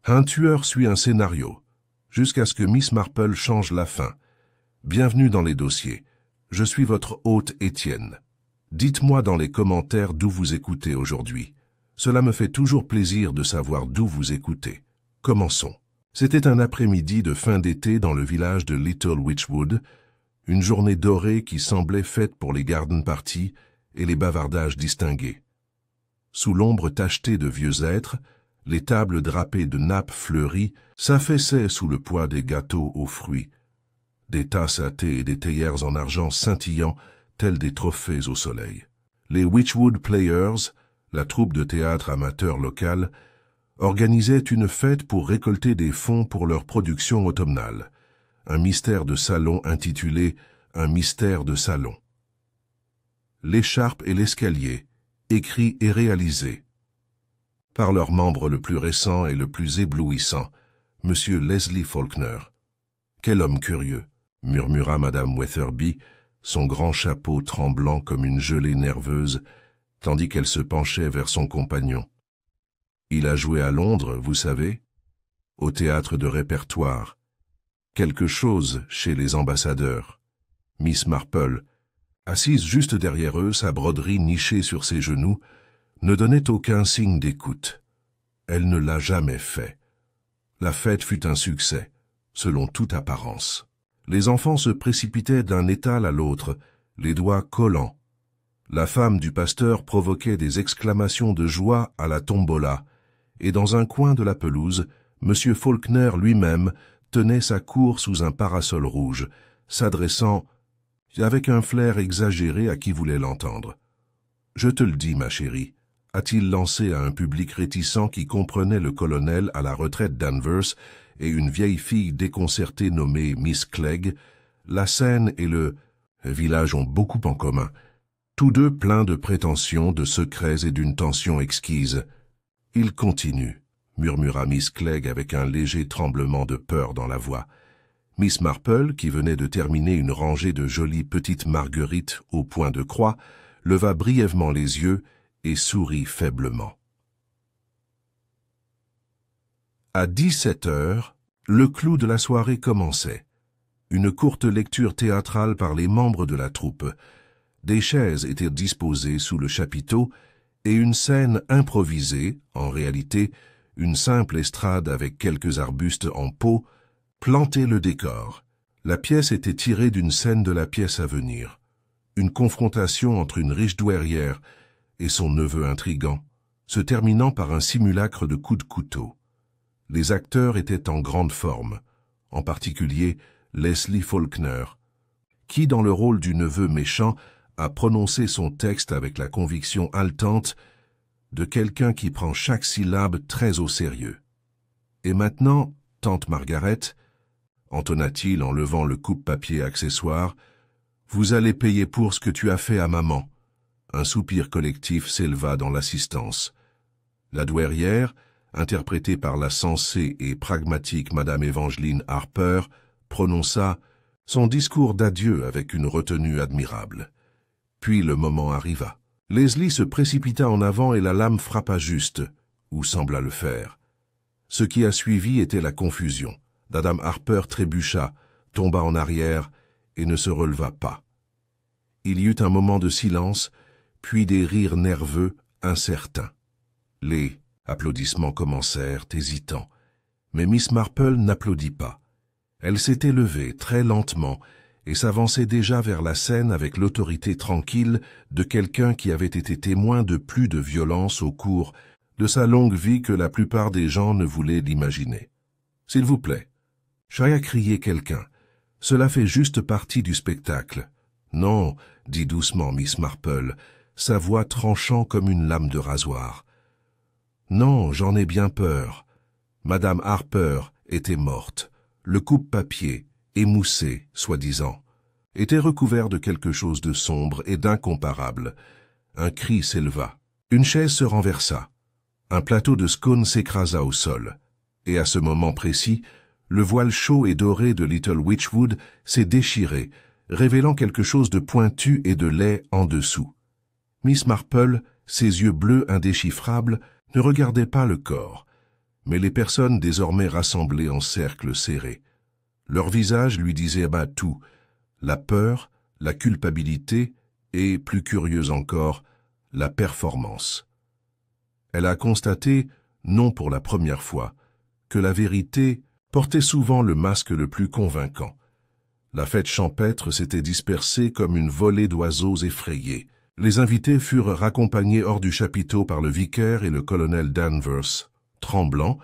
Un tueur suit un scénario, jusqu'à ce que Miss Marple change la fin. Bienvenue dans les dossiers. Je suis votre hôte Étienne. Dites-moi dans les commentaires d'où vous écoutez aujourd'hui. Cela me fait toujours plaisir de savoir d'où vous écoutez. Commençons. C'était un après-midi de fin d'été dans le village de Little Witchwood, une journée dorée qui semblait faite pour les garden parties et les bavardages distingués. Sous l'ombre tachetée de vieux êtres, les tables drapées de nappes fleuries s'affaissaient sous le poids des gâteaux aux fruits, des tasses à thé et des théières en argent scintillant tels des trophées au soleil. Les Witchwood Players, la troupe de théâtre amateur locale, organisaient une fête pour récolter des fonds pour leur production automnale, un mystère de salon intitulé « Un mystère de salon ». L'écharpe et l'escalier, écrits et réalisés par leur membre le plus récent et le plus éblouissant, M. Leslie Faulkner. « Quel homme curieux !» murmura Madame Weatherby, son grand chapeau tremblant comme une gelée nerveuse, tandis qu'elle se penchait vers son compagnon. « Il a joué à Londres, vous savez, au théâtre de répertoire. Quelque chose chez les ambassadeurs. » Miss Marple, assise juste derrière eux, sa broderie nichée sur ses genoux, ne donnait aucun signe d'écoute. Elle ne l'a jamais fait. La fête fut un succès, selon toute apparence. Les enfants se précipitaient d'un étal à l'autre, les doigts collants. La femme du pasteur provoquait des exclamations de joie à la tombola, et dans un coin de la pelouse, M. Faulkner lui-même tenait sa cour sous un parasol rouge, s'adressant avec un flair exagéré à qui voulait l'entendre. « Je te le dis, ma chérie », a-t-il lancé à un public réticent qui comprenait le colonel à la retraite d'Anvers et une vieille fille déconcertée nommée Miss Clegg, la Seine et le village ont beaucoup en commun, tous deux pleins de prétentions, de secrets et d'une tension exquise. « Il continue », murmura Miss Clegg avec un léger tremblement de peur dans la voix. Miss Marple, qui venait de terminer une rangée de jolies petites marguerites au point de croix, leva brièvement les yeux et sourit faiblement. À 17 heures, le clou de la soirée commençait. Une courte lecture théâtrale par les membres de la troupe. Des chaises étaient disposées sous le chapiteau et une scène improvisée, en réalité, une simple estrade avec quelques arbustes en pot, plantait le décor. La pièce était tirée d'une scène de la pièce à venir. Une confrontation entre une riche douairière et son neveu intrigant, se terminant par un simulacre de coups de couteau. Les acteurs étaient en grande forme, en particulier Leslie Faulkner, qui, dans le rôle du neveu méchant, a prononcé son texte avec la conviction haletante de quelqu'un qui prend chaque syllabe très au sérieux. « Et maintenant, tante Margaret, entonna-t-il en levant le coupe-papier accessoire, vous allez payer pour ce que tu as fait à maman. » Un soupir collectif s'éleva dans l'assistance. La douairière, interprétée par la sensée et pragmatique Madame Evangeline Harper, prononça son discours d'adieu avec une retenue admirable. Puis le moment arriva. Leslie se précipita en avant et la lame frappa juste, ou sembla le faire. Ce qui a suivi était la confusion. Madame Harper trébucha, tomba en arrière et ne se releva pas. Il y eut un moment de silence, puis des rires nerveux, incertains. Les applaudissements commencèrent, hésitants, mais Miss Marple n'applaudit pas. Elle s'était levée très lentement et s'avançait déjà vers la scène avec l'autorité tranquille de quelqu'un qui avait été témoin de plus de violence au cours de sa longue vie que la plupart des gens ne voulaient l'imaginer. « S'il vous plaît, j'ai à crier quelqu'un. Cela fait juste partie du spectacle. »« Non, » dit doucement Miss Marple, sa voix tranchant comme une lame de rasoir. « Non, j'en ai bien peur. » Madame Harper était morte. Le coupe-papier, émoussé, soi-disant, était recouvert de quelque chose de sombre et d'incomparable. Un cri s'éleva. Une chaise se renversa. Un plateau de scones s'écrasa au sol. Et à ce moment précis, le voile chaud et doré de Little Witchwood s'est déchiré, révélant quelque chose de pointu et de laid en dessous. Miss Marple, ses yeux bleus indéchiffrables, ne regardait pas le corps. mais les personnes désormais rassemblées en cercle serré. Leur visage lui disait tout, la peur, la culpabilité et, plus curieuse encore, la performance. Elle a constaté, non pour la première fois, que la vérité portait souvent le masque le plus convaincant. La fête champêtre s'était dispersée comme une volée d'oiseaux effrayés. Les invités furent raccompagnés hors du chapiteau par le vicaire et le colonel Danvers, tremblant,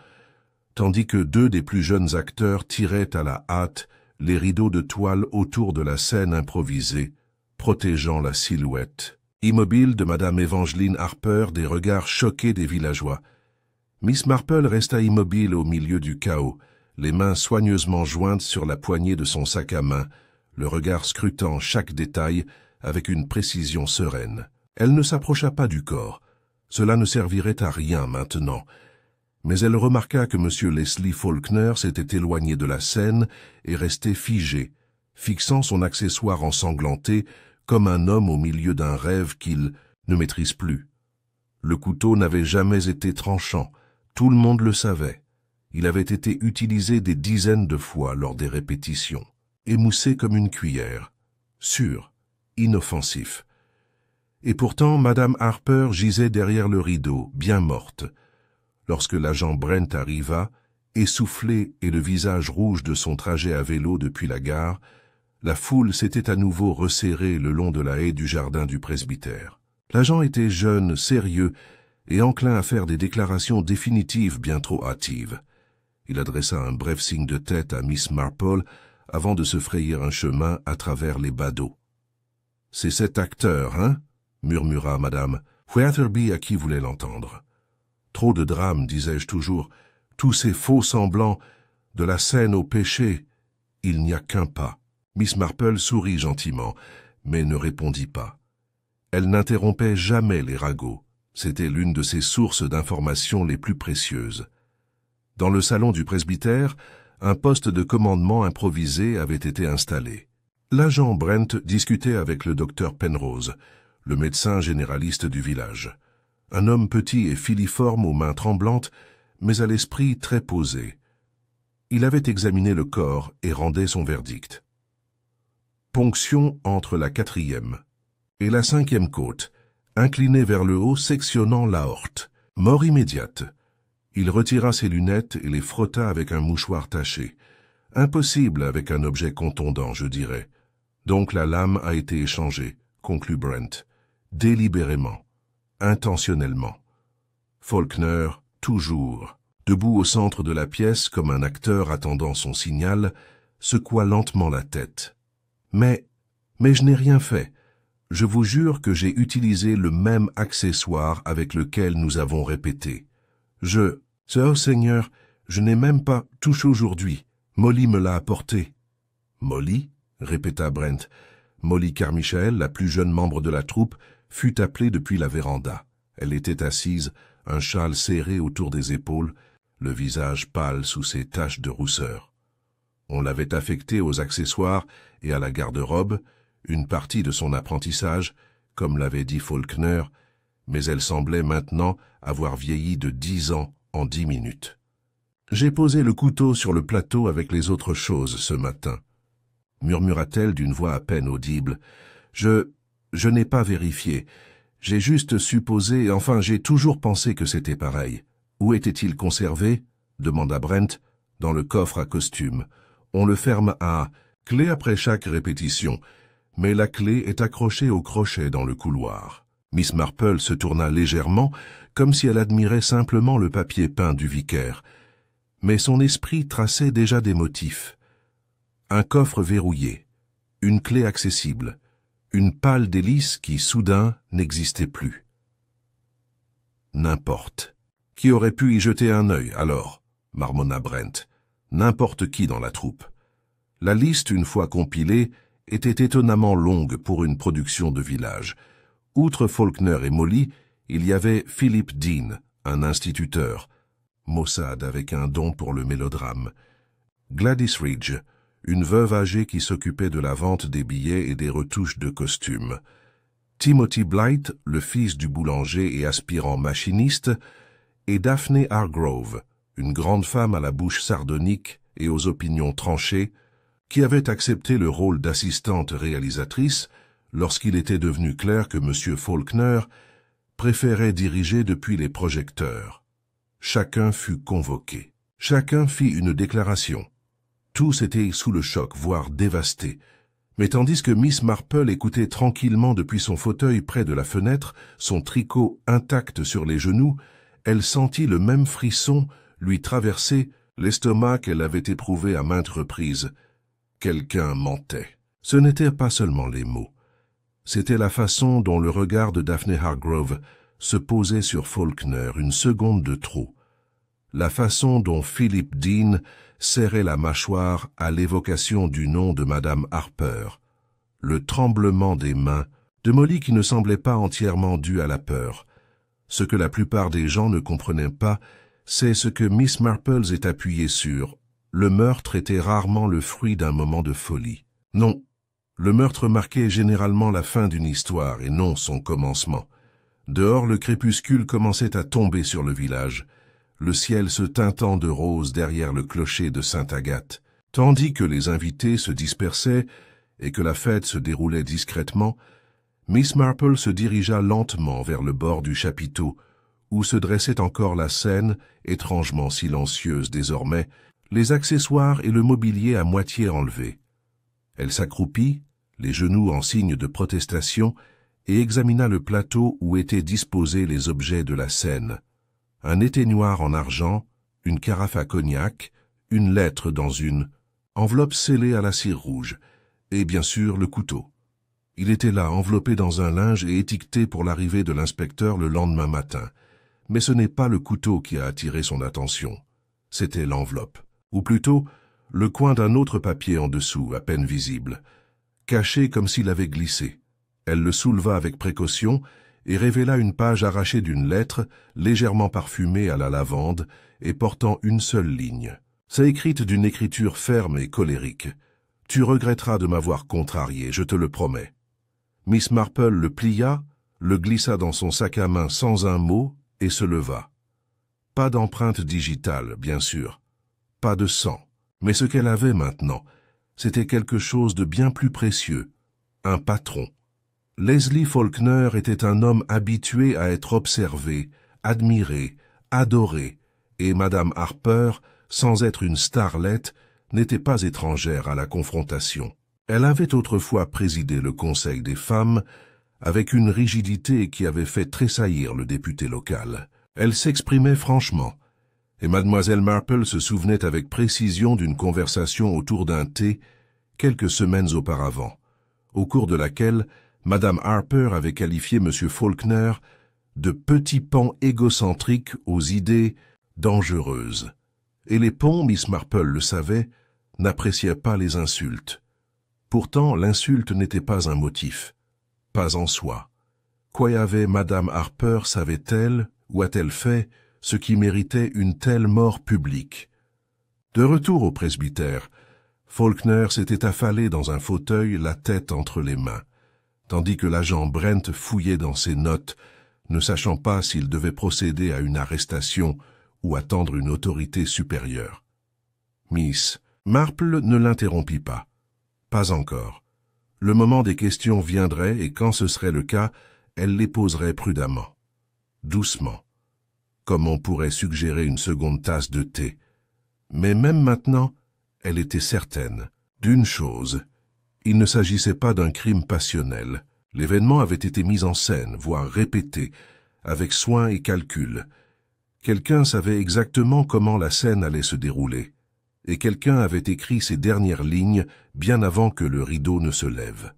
tandis que deux des plus jeunes acteurs tiraient à la hâte les rideaux de toile autour de la scène improvisée, protégeant la silhouette immobile de Madame Evangeline Harper des regards choqués des villageois. Miss Marple resta immobile au milieu du chaos, les mains soigneusement jointes sur la poignée de son sac à main, le regard scrutant chaque détail avec une précision sereine. Elle ne s'approcha pas du corps. Cela ne servirait à rien maintenant. Mais elle remarqua que M. Leslie Faulkner s'était éloigné de la scène et restait figé, fixant son accessoire ensanglanté comme un homme au milieu d'un rêve qu'il ne maîtrise plus. Le couteau n'avait jamais été tranchant, tout le monde le savait. Il avait été utilisé des dizaines de fois lors des répétitions, émoussé comme une cuillère, sûr, inoffensif. Et pourtant, Madame Harper gisait derrière le rideau, bien morte. Lorsque l'agent Brent arriva, essoufflé et le visage rouge de son trajet à vélo depuis la gare, la foule s'était à nouveau resserrée le long de la haie du jardin du presbytère. L'agent était jeune, sérieux et enclin à faire des déclarations définitives bien trop hâtives. Il adressa un bref signe de tête à Miss Marple avant de se frayer un chemin à travers les badauds. « C'est cet acteur, hein ?» murmura Madame Weatherby à qui voulait l'entendre. « Trop de drames, disais-je toujours, tous ces faux semblants, de la scène au péché, il n'y a qu'un pas. » Miss Marple sourit gentiment, mais ne répondit pas. Elle n'interrompait jamais les ragots. C'était l'une de ses sources d'informations les plus précieuses. Dans le salon du presbytère, un poste de commandement improvisé avait été installé. L'agent Brent discutait avec le docteur Penrose, le médecin généraliste du village. Un homme petit et filiforme aux mains tremblantes, mais à l'esprit très posé. Il avait examiné le corps et rendait son verdict. Ponction entre la 4e et la 5e côte, inclinée vers le haut, sectionnant l'aorte. Mort immédiate. Il retira ses lunettes et les frotta avec un mouchoir taché. Impossible avec un objet contondant, je dirais. Donc la lame a été échangée, conclut Brent. Délibérément. Intentionnellement. Faulkner, toujours, debout au centre de la pièce comme un acteur attendant son signal, secoua lentement la tête. Mais je n'ai rien fait. Je vous jure que j'ai utilisé le même accessoire avec lequel nous avons répété. Oh Seigneur, je n'ai même pas touché aujourd'hui. Molly me l'a apporté. Molly? Répéta Brent. Molly Carmichael, la plus jeune membre de la troupe, fut appelée depuis la véranda. Elle était assise, un châle serré autour des épaules, le visage pâle sous ses taches de rousseur. On l'avait affectée aux accessoires et à la garde-robe, une partie de son apprentissage, comme l'avait dit Faulkner, mais elle semblait maintenant avoir vieilli de 10 ans en 10 minutes. J'ai posé le couteau sur le plateau avec les autres choses ce matin, murmura-t-elle d'une voix à peine audible. Je n'ai pas vérifié. J'ai juste supposé, enfin j'ai toujours pensé que c'était pareil. Où était-il conservé? Demanda Brent. Dans le coffre à costume. On le ferme à clé après chaque répétition, mais la clé est accrochée au crochet dans le couloir. Miss Marple se tourna légèrement, comme si elle admirait simplement le papier peint du vicaire. Mais son esprit traçait déjà des motifs. Un coffre verrouillé, une clé accessible, une pâle d'hélice qui, soudain, n'existait plus. N'importe. Qui aurait pu y jeter un œil, alors? Marmonna Brent. N'importe qui dans la troupe. La liste, une fois compilée, était étonnamment longue pour une production de village. Outre Faulkner et Molly, il y avait Philip Dean, un instituteur, maussade avec un don pour le mélodrame, Gladys Ridge, une veuve âgée qui s'occupait de la vente des billets et des retouches de costumes, Timothy Blight, le fils du boulanger et aspirant machiniste, et Daphne Hargrove, une grande femme à la bouche sardonique et aux opinions tranchées, qui avait accepté le rôle d'assistante réalisatrice lorsqu'il était devenu clair que M. Faulkner préférait diriger depuis les projecteurs. Chacun fut convoqué. Chacun fit une déclaration. Tous étaient sous le choc, voire dévastés. Mais tandis que Miss Marple écoutait tranquillement depuis son fauteuil près de la fenêtre, son tricot intact sur les genoux, elle sentit le même frisson lui traverser l'estomac qu'elle avait éprouvé à maintes reprises. Quelqu'un mentait. Ce n'étaient pas seulement les mots. C'était la façon dont le regard de Daphne Hargrove se posait sur Faulkner une seconde de trop. La façon dont Philip Dean serrait la mâchoire à l'évocation du nom de Madame Harper. Le tremblement des mains de Molly qui ne semblait pas entièrement dû à la peur. Ce que la plupart des gens ne comprenaient pas, c'est ce que Miss Marple est appuyée sur. Le meurtre était rarement le fruit d'un moment de folie. Non, le meurtre marquait généralement la fin d'une histoire et non son commencement. Dehors, le crépuscule commençait à tomber sur le village, le ciel se teintant de rose derrière le clocher de Sainte-Agathe. Tandis que les invités se dispersaient et que la fête se déroulait discrètement, Miss Marple se dirigea lentement vers le bord du chapiteau, où se dressait encore la scène, étrangement silencieuse désormais, les accessoires et le mobilier à moitié enlevés. Elle s'accroupit, les genoux en signe de protestation, et examina le plateau où étaient disposés les objets de la scène. Un éteignoir en argent, une carafe à cognac, une lettre dans une enveloppe scellée à la cire rouge, et bien sûr le couteau. Il était là, enveloppé dans un linge et étiqueté pour l'arrivée de l'inspecteur le lendemain matin. Mais ce n'est pas le couteau qui a attiré son attention. C'était l'enveloppe. Ou plutôt, le coin d'un autre papier en dessous, à peine visible, caché comme s'il avait glissé. Elle le souleva avec précaution et révéla une page arrachée d'une lettre, légèrement parfumée à la lavande et portant une seule ligne. C'est écrite d'une écriture ferme et colérique. « Tu regretteras de m'avoir contrarié, je te le promets. » Miss Marple le plia, le glissa dans son sac à main sans un mot et se leva. Pas d'empreinte digitale, bien sûr. Pas de sang. Mais ce qu'elle avait maintenant, c'était quelque chose de bien plus précieux. Un patron. Leslie Faulkner était un homme habitué à être observé, admiré, adoré, et Madame Harper, sans être une starlette, n'était pas étrangère à la confrontation. Elle avait autrefois présidé le Conseil des femmes avec une rigidité qui avait fait tressaillir le député local. Elle s'exprimait franchement, et Mademoiselle Marple se souvenait avec précision d'une conversation autour d'un thé quelques semaines auparavant, au cours de laquelle Madame Harper avait qualifié M. Faulkner de petit pan égocentrique aux idées dangereuses. Et les pons, Miss Marple le savait, n'appréciaient pas les insultes. Pourtant, l'insulte n'était pas un motif, pas en soi. Qu'avait Madame Harper savait-elle ou a-t-elle fait ce qui méritait une telle mort publique? De retour au presbytère, Faulkner s'était affalé dans un fauteuil, la tête entre les mains, tandis que l'agent Brent fouillait dans ses notes, ne sachant pas s'il devait procéder à une arrestation ou attendre une autorité supérieure. Miss Marple ne l'interrompit pas. Pas encore. Le moment des questions viendrait et quand ce serait le cas, elle les poserait prudemment, doucement, comme on pourrait suggérer une seconde tasse de thé. Mais même maintenant, elle était certaine d'une chose. Il ne s'agissait pas d'un crime passionnel. L'événement avait été mis en scène, voire répété, avec soin et calcul. Quelqu'un savait exactement comment la scène allait se dérouler, et quelqu'un avait écrit ces dernières lignes bien avant que le rideau ne se lève.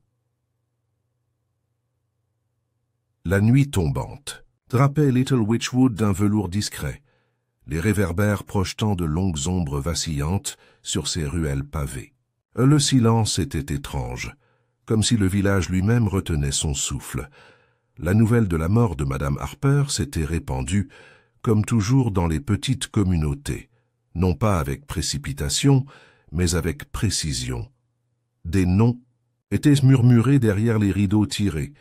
La nuit tombante drapait Little Witchwood d'un velours discret, les réverbères projetant de longues ombres vacillantes sur ses ruelles pavées. Le silence était étrange, comme si le village lui-même retenait son souffle. La nouvelle de la mort de Madame Harper s'était répandue, comme toujours dans les petites communautés, non pas avec précipitation, mais avec précision. Des noms étaient murmurés derrière les rideaux tirés,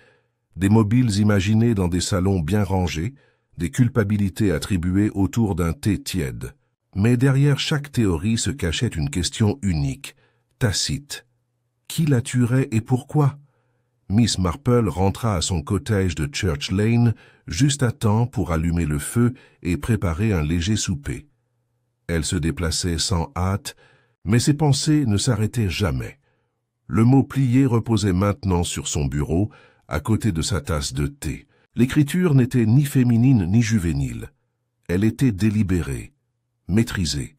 des mobiles imaginés dans des salons bien rangés, des culpabilités attribuées autour d'un thé tiède. Mais derrière chaque théorie se cachait une question unique, tacite. Qui la tuerait et pourquoi? Miss Marple rentra à son cottage de Church Lane juste à temps pour allumer le feu et préparer un léger souper. Elle se déplaçait sans hâte, mais ses pensées ne s'arrêtaient jamais. Le mot plié reposait maintenant sur son bureau, à côté de sa tasse de thé. L'écriture n'était ni féminine ni juvénile. Elle était délibérée, maîtrisée.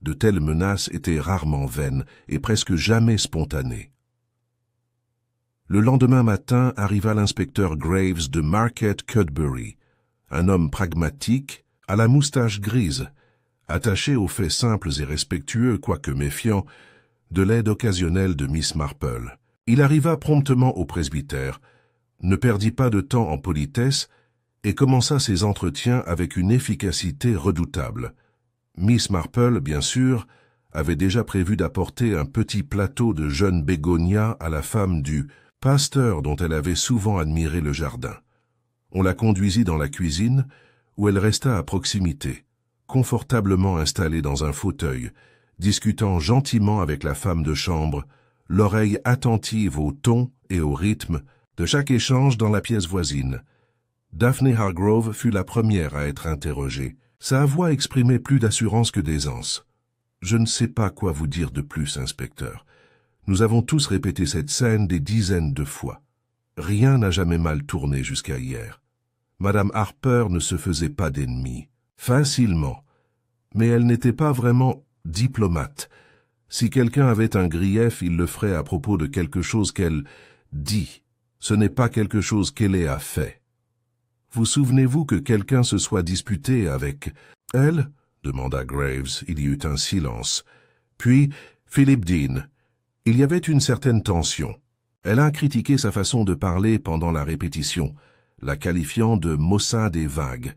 De telles menaces étaient rarement vaines et presque jamais spontanées. Le lendemain matin arriva l'inspecteur Graves de Market Cudbury, un homme pragmatique, à la moustache grise, attaché aux faits simples et respectueux, quoique méfiant, de l'aide occasionnelle de Miss Marple. Il arriva promptement au presbytère, ne perdit pas de temps en politesse et commença ses entretiens avec une efficacité redoutable. Miss Marple, bien sûr, avait déjà prévu d'apporter un petit plateau de jeunes bégonias à la femme du pasteur dont elle avait souvent admiré le jardin. On la conduisit dans la cuisine, où elle resta à proximité, confortablement installée dans un fauteuil, discutant gentiment avec la femme de chambre, l'oreille attentive au ton et au rythme de chaque échange dans la pièce voisine. Daphne Hargrove fut la première à être interrogée. Sa voix exprimait plus d'assurance que d'aisance. « Je ne sais pas quoi vous dire de plus, inspecteur. Nous avons tous répété cette scène des dizaines de fois. Rien n'a jamais mal tourné jusqu'à hier. Madame Harper ne se faisait pas d'ennemis. Facilement. Mais elle n'était pas vraiment diplomate. Si quelqu'un avait un grief, il le ferait à propos de quelque chose qu'elle dit. Ce n'est pas quelque chose qu'elle a fait. Vous souvenez-vous que quelqu'un se soit disputé avec elle? Demanda Graves. Il y eut un silence. Puis, Philip Dean. Il y avait une certaine tension. Elle a critiqué sa façon de parler pendant la répétition, la qualifiant de maussade et vague.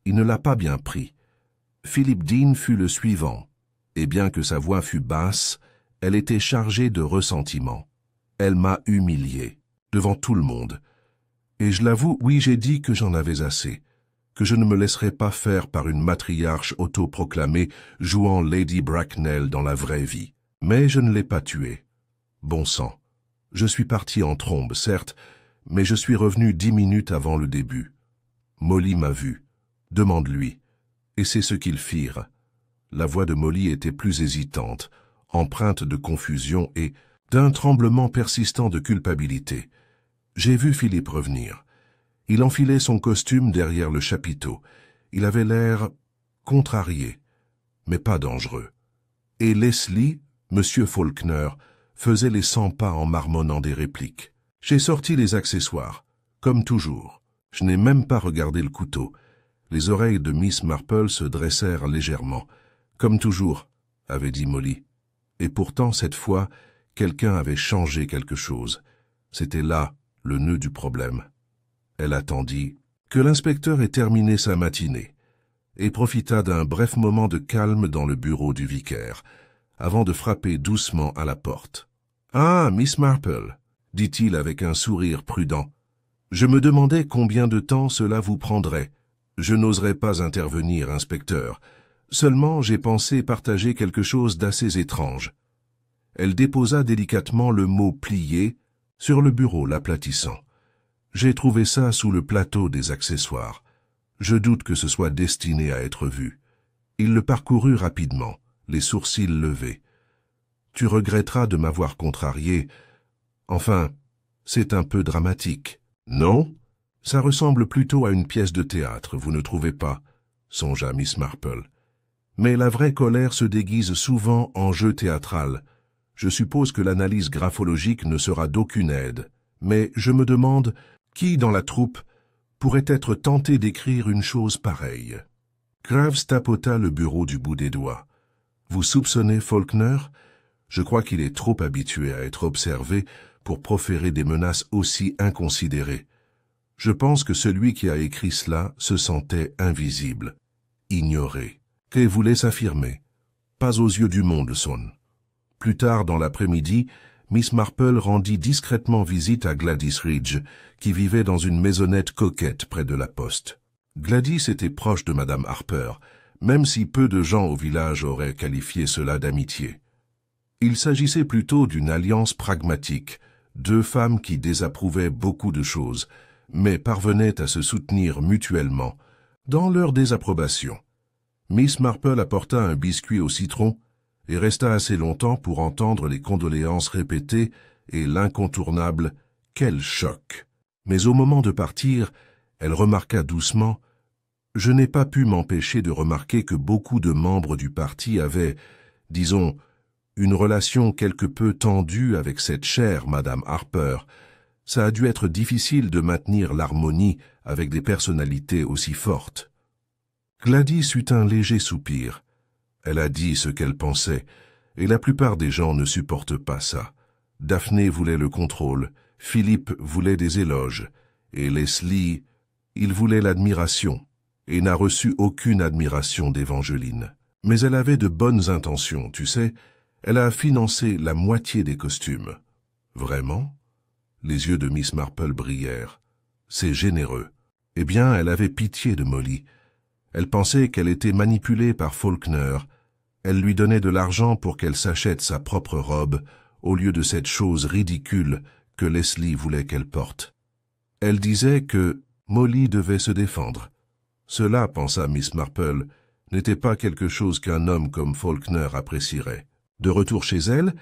Il ne l'a pas bien pris. Philip Dean fut le suivant, et bien que sa voix fût basse, elle était chargée de ressentiment. Elle m'a humilié, devant tout le monde. Et je l'avoue, oui, j'ai dit que j'en avais assez, que je ne me laisserais pas faire par une matriarche autoproclamée jouant Lady Bracknell dans la vraie vie. Mais je ne l'ai pas tuée. Bon sang. Je suis parti en trombe, certes, mais je suis revenu 10 minutes avant le début. Molly m'a vu. Demande-lui. Et c'est ce qu'ils firent. La voix de Molly était plus hésitante, empreinte de confusion et d'un tremblement persistant de culpabilité. J'ai vu Philippe revenir. Il enfilait son costume derrière le chapiteau. Il avait l'air contrarié, mais pas dangereux. Et Leslie, Monsieur Faulkner, faisait les 100 pas en marmonnant des répliques. J'ai sorti les accessoires, comme toujours. Je n'ai même pas regardé le couteau. Les oreilles de Miss Marple se dressèrent légèrement. Comme toujours, avait dit Molly. Et pourtant, cette fois, quelqu'un avait changé quelque chose. C'était là le nœud du problème. Elle attendit que l'inspecteur ait terminé sa matinée et profita d'un bref moment de calme dans le bureau du vicaire, avant de frapper doucement à la porte. « Ah, Miss Marple !» dit-il avec un sourire prudent. « Je me demandais combien de temps cela vous prendrait. Je n'oserais pas intervenir, inspecteur. Seulement, j'ai pensé partager quelque chose d'assez étrange. » Elle déposa délicatement le mot « plié » sur le bureau, l'aplatissant. « J'ai trouvé ça sous le plateau des accessoires. Je doute que ce soit destiné à être vu. » Il le parcourut rapidement, les sourcils levés. « Tu regretteras de m'avoir contrarié. Enfin, c'est un peu dramatique. »« Non ? Ça ressemble plutôt à une pièce de théâtre, vous ne trouvez pas ?» songea Miss Marple. « Mais la vraie colère se déguise souvent en jeu théâtral. Je suppose que l'analyse graphologique ne sera d'aucune aide. Mais je me demande qui, dans la troupe, pourrait être tenté d'écrire une chose pareille. » Graves tapota le bureau du bout des doigts. « Vous soupçonnez Faulkner ? Je crois qu'il est trop habitué à être observé pour proférer des menaces aussi inconsidérées. Je pense que celui qui a écrit cela se sentait invisible, ignoré. Kay voulait s'affirmer. Pas aux yeux du monde, son. Plus tard dans l'après-midi, Miss Marple rendit discrètement visite à Gladys Ridge, qui vivait dans une maisonnette coquette près de la poste. Gladys était proche de Madame Harper, même si peu de gens au village auraient qualifié cela d'amitié. Il s'agissait plutôt d'une alliance pragmatique, deux femmes qui désapprouvaient beaucoup de choses, mais parvenaient à se soutenir mutuellement dans leur désapprobation. Miss Marple apporta un biscuit au citron et resta assez longtemps pour entendre les condoléances répétées et l'incontournable « Quel choc !» Mais au moment de partir, elle remarqua doucement « Je n'ai pas pu m'empêcher de remarquer que beaucoup de membres du parti avaient, disons, une relation quelque peu tendue avec cette chère Madame Harper. Ça a dû être difficile de maintenir l'harmonie avec des personnalités aussi fortes. » Gladys eut un léger soupir. Elle a dit ce qu'elle pensait, et la plupart des gens ne supportent pas ça. Daphné voulait le contrôle, Philippe voulait des éloges, et Leslie, il voulait l'admiration, et n'a reçu aucune admiration d'Évangeline. Mais elle avait de bonnes intentions, tu sais, elle a financé la moitié des costumes. Vraiment? Les yeux de Miss Marple brillèrent. C'est généreux. Eh bien, elle avait pitié de Molly. Elle pensait qu'elle était manipulée par Faulkner. Elle lui donnait de l'argent pour qu'elle s'achète sa propre robe, au lieu de cette chose ridicule que Leslie voulait qu'elle porte. Elle disait que Molly devait se défendre. Cela, pensa Miss Marple, n'était pas quelque chose qu'un homme comme Faulkner apprécierait. De retour chez elle,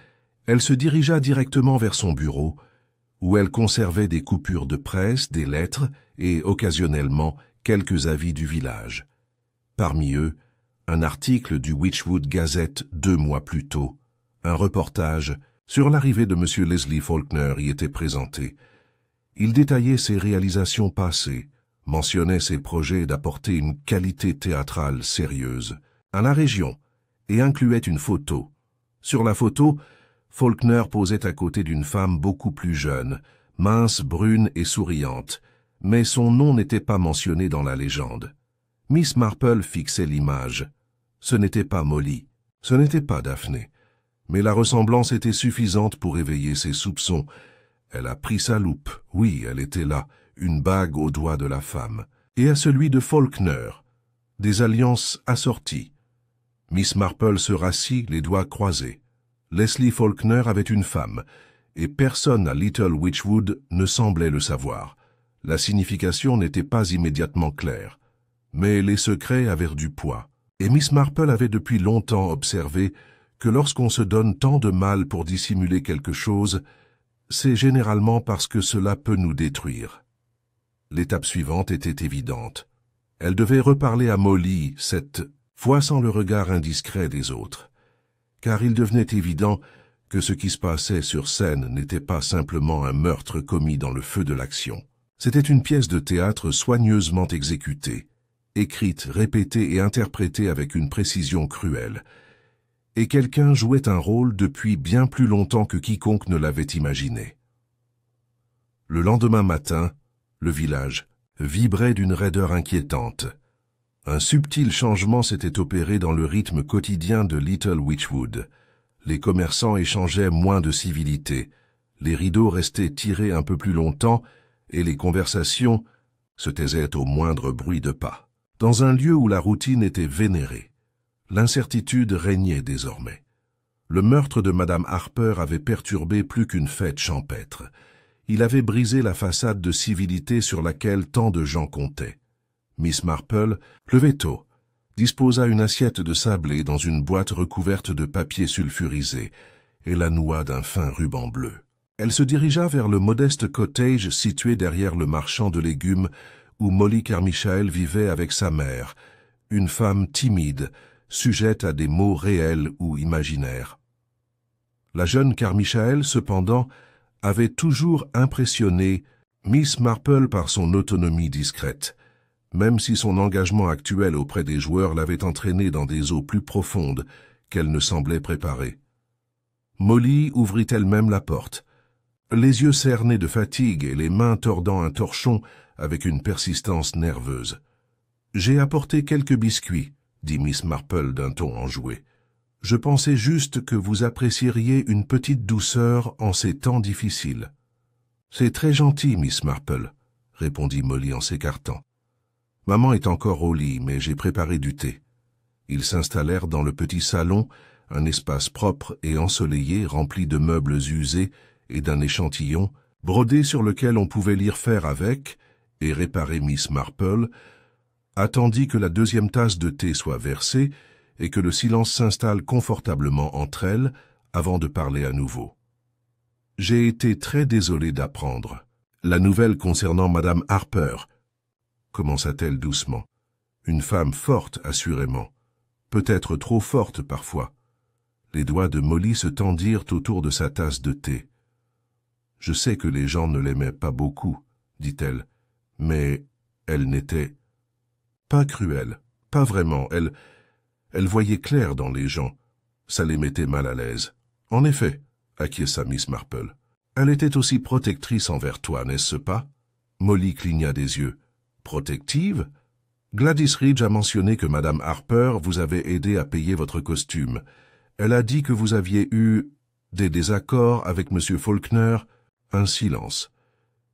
elle se dirigea directement vers son bureau, où elle conservait des coupures de presse, des lettres et, occasionnellement, quelques avis du village. Parmi eux, un article du Witchwood Gazette 2 mois plus tôt, un reportage sur l'arrivée de M. Leslie Faulkner y était présenté. Il détaillait ses réalisations passées, mentionnait ses projets d'apporter une qualité théâtrale sérieuse à la région et incluait une photo. Sur la photo, Faulkner posait à côté d'une femme beaucoup plus jeune, mince, brune et souriante, mais son nom n'était pas mentionné dans la légende. Miss Marple fixait l'image. Ce n'était pas Molly, ce n'était pas Daphné, mais la ressemblance était suffisante pour éveiller ses soupçons. Elle a pris sa loupe, oui, elle était là, une bague au doigt de la femme, et à celui de Faulkner, des alliances assorties. Miss Marple se rassit, les doigts croisés. Leslie Faulkner avait une femme, et personne à Little Witchwood ne semblait le savoir. La signification n'était pas immédiatement claire. Mais les secrets avaient du poids, et Miss Marple avait depuis longtemps observé que lorsqu'on se donne tant de mal pour dissimuler quelque chose, c'est généralement parce que cela peut nous détruire. L'étape suivante était évidente. Elle devait reparler à Molly, cette fois sans le regard indiscret des autres, car il devenait évident que ce qui se passait sur scène n'était pas simplement un meurtre commis dans le feu de l'action. C'était une pièce de théâtre soigneusement exécutée, écrite, répétée et interprétée avec une précision cruelle. Et quelqu'un jouait un rôle depuis bien plus longtemps que quiconque ne l'avait imaginé. Le lendemain matin, le village vibrait d'une raideur inquiétante. Un subtil changement s'était opéré dans le rythme quotidien de Little Witchwood. Les commerçants échangeaient moins de civilité, les rideaux restaient tirés un peu plus longtemps et les conversations se taisaient au moindre bruit de pas. Dans un lieu où la routine était vénérée, l'incertitude régnait désormais. Le meurtre de Madame Harper avait perturbé plus qu'une fête champêtre. Il avait brisé la façade de civilité sur laquelle tant de gens comptaient. Miss Marple, levait tôt, disposa une assiette de sablé dans une boîte recouverte de papier sulfurisé et la noua d'un fin ruban bleu. Elle se dirigea vers le modeste cottage situé derrière le marchand de légumes où Molly Carmichael vivait avec sa mère, une femme timide, sujette à des maux réels ou imaginaires. La jeune Carmichael, cependant, avait toujours impressionné Miss Marple par son autonomie discrète, même si son engagement actuel auprès des joueurs l'avait entraînée dans des eaux plus profondes qu'elle ne semblait préparer. Molly ouvrit elle-même la porte, les yeux cernés de fatigue et les mains tordant un torchon avec une persistance nerveuse. « J'ai apporté quelques biscuits, » dit Miss Marple d'un ton enjoué. « Je pensais juste que vous apprécieriez une petite douceur en ces temps difficiles. »« C'est très gentil, Miss Marple, » répondit Molly en s'écartant. « Maman est encore au lit, mais j'ai préparé du thé. » Ils s'installèrent dans le petit salon, un espace propre et ensoleillé rempli de meubles usés et d'un échantillon, brodé sur lequel on pouvait lire faire avec et réparer Miss Marple, attendit que la deuxième tasse de thé soit versée et que le silence s'installe confortablement entre elles avant de parler à nouveau. « J'ai été très désolé d'apprendre. La nouvelle concernant Madame Harper, commença-t-elle doucement. Une femme forte, assurément. Peut-être trop forte parfois. Les doigts de Molly se tendirent autour de sa tasse de thé. « Je sais que les gens ne l'aimaient pas beaucoup, dit-elle, mais elle n'était pas cruelle, pas vraiment. Elle voyait clair dans les gens. Ça les mettait mal à l'aise. En effet, acquiesça Miss Marple. Elle était aussi protectrice envers toi, n'est-ce pas? Molly cligna des yeux. Protective? Gladys Ridge a mentionné que Madame Harper vous avait aidé à payer votre costume. Elle a dit que vous aviez eu des désaccords avec M. Faulkner. Un silence.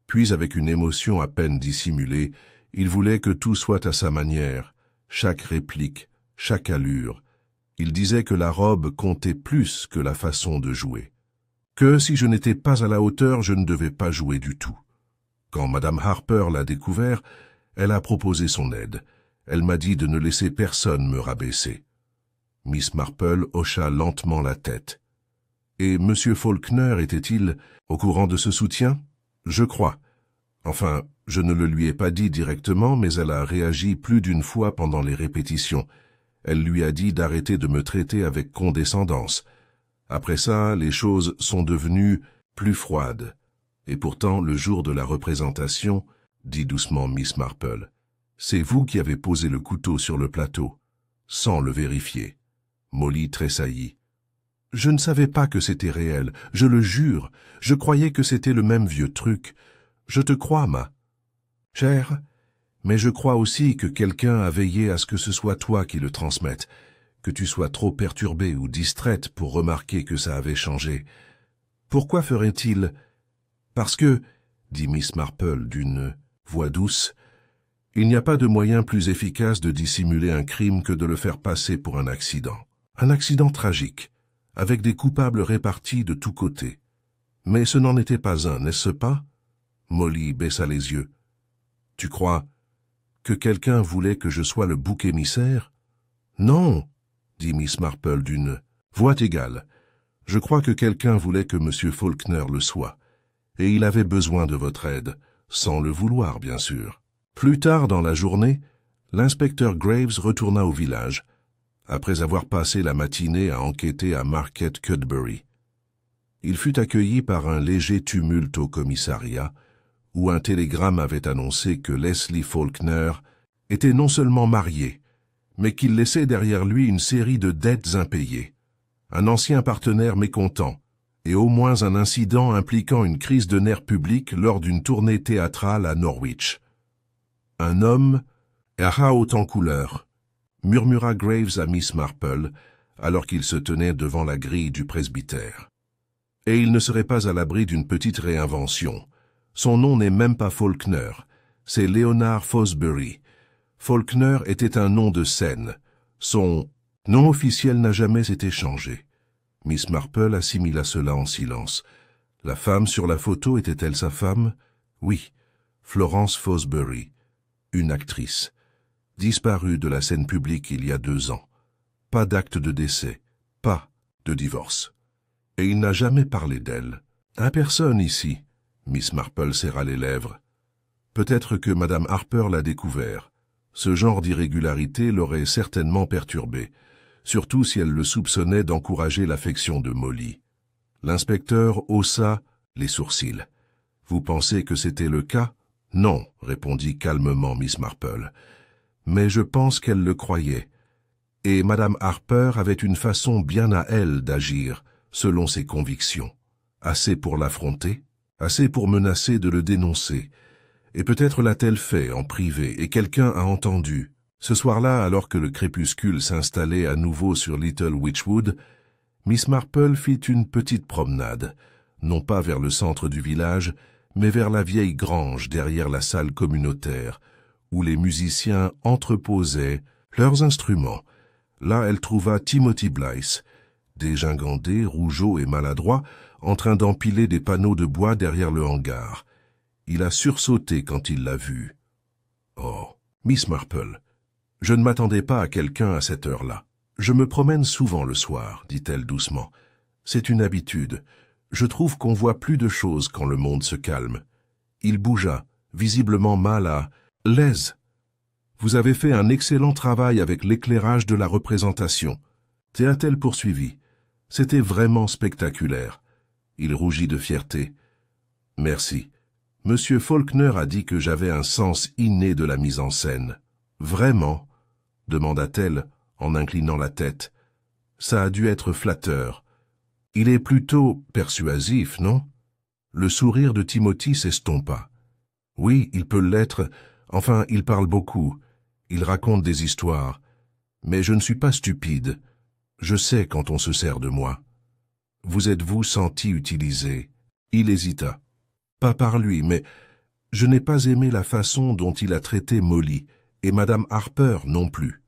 Puis, avec une émotion à peine dissimulée, il voulait que tout soit à sa manière, chaque réplique, chaque allure. Il disait que la robe comptait plus que la façon de jouer. Que si je n'étais pas à la hauteur, je ne devais pas jouer du tout. Quand Madame Harper l'a découvert, elle a proposé son aide. Elle m'a dit de ne laisser personne me rabaisser. Miss Marple hocha lentement la tête. Et M. Faulkner était-il au courant de ce soutien? Je crois. Enfin, je ne le lui ai pas dit directement, mais elle a réagi plus d'une fois pendant les répétitions. Elle lui a dit d'arrêter de me traiter avec condescendance. Après ça, les choses sont devenues plus froides. Et pourtant, le jour de la représentation, dit doucement Miss Marple, c'est vous qui avez posé le couteau sur le plateau, sans le vérifier. Molly tressaillit. Je ne savais pas que c'était réel, je le jure. Je croyais que c'était le même vieux truc. Je te crois, ma chère, mais je crois aussi que quelqu'un a veillé à ce que ce soit toi qui le transmette, que tu sois trop perturbée ou distraite pour remarquer que ça avait changé. Pourquoi ferait-il? Parce que, dit Miss Marple d'une voix douce, il n'y a pas de moyen plus efficace de dissimuler un crime que de le faire passer pour un accident. Un accident tragique, avec des coupables répartis de tous côtés. Mais ce n'en était pas un, n'est-ce pas? Molly baissa les yeux. Tu crois que quelqu'un voulait que je sois le bouc émissaire? Non, dit Miss Marple d'une voix égale. Je crois que quelqu'un voulait que M. Faulkner le soit, et il avait besoin de votre aide, sans le vouloir, bien sûr. Plus tard dans la journée, l'inspecteur Graves retourna au village, après avoir passé la matinée à enquêter à Market Cudbury. Il fut accueilli par un léger tumulte au commissariat, où un télégramme avait annoncé que Leslie Faulkner était non seulement marié, mais qu'il laissait derrière lui une série de dettes impayées, un ancien partenaire mécontent, et au moins un incident impliquant une crise de nerfs publics lors d'une tournée théâtrale à Norwich. Un homme erra haut en couleur, murmura Graves à Miss Marple, alors qu'il se tenait devant la grille du presbytère. Et il ne serait pas à l'abri d'une petite réinvention. Son nom n'est même pas Faulkner, c'est Leonard Fosbury. Faulkner était un nom de scène. Son nom officiel n'a jamais été changé. Miss Marple assimila cela en silence. La femme sur la photo était-elle sa femme? Oui, Florence Fosbury, une actrice, disparue de la scène publique il y a 2 ans. Pas d'acte de décès, pas de divorce. Et il n'a jamais parlé d'elle. À personne ici. Miss Marple serra les lèvres. Peut-être que Madame Harper l'a découvert. Ce genre d'irrégularité l'aurait certainement perturbée, surtout si elle le soupçonnait d'encourager l'affection de Molly. L'inspecteur haussa les sourcils. « Vous pensez que c'était le cas? »« Non, » répondit calmement Miss Marple. « Mais je pense qu'elle le croyait. Et Madame Harper avait une façon bien à elle d'agir, selon ses convictions. Assez pour l'affronter, assez pour menacer de le dénoncer. Et peut-être l'a-t-elle fait en privé, et quelqu'un a entendu. Ce soir-là, alors que le crépuscule s'installait à nouveau sur Little Witchwood, Miss Marple fit une petite promenade, non pas vers le centre du village, mais vers la vieille grange derrière la salle communautaire, où les musiciens entreposaient leurs instruments, Là, elle trouva Timothy Blythe, dégingandé, rougeaud et maladroit, en train d'empiler des panneaux de bois derrière le hangar. Il a sursauté quand il l'a vu. « Oh, Miss Marple, je ne m'attendais pas à quelqu'un à cette heure-là. Je me promène souvent le soir, dit-elle doucement. C'est une habitude. Je trouve qu'on voit plus de choses quand le monde se calme. » Il bougea, visiblement mal à l'aise. « Vous avez fait un excellent travail avec l'éclairage de la représentation. » Théa-t-elle poursuivit. « C'était vraiment spectaculaire. » Il rougit de fierté. « Merci. Monsieur Faulkner a dit que j'avais un sens inné de la mise en scène. »« Vraiment ?» demanda-t-elle en inclinant la tête. « Ça a dû être flatteur. Il est plutôt persuasif, non ?» Le sourire de Timothy s'estompa. « Oui, il peut l'être. Enfin, il parle beaucoup. Il raconte des histoires. Mais je ne suis pas stupide. Je sais quand on se sert de moi. » Vous êtes-vous senti utilisé? Il hésita. Pas par lui, mais je n'ai pas aimé la façon dont il a traité Molly, et Madame Harper non plus.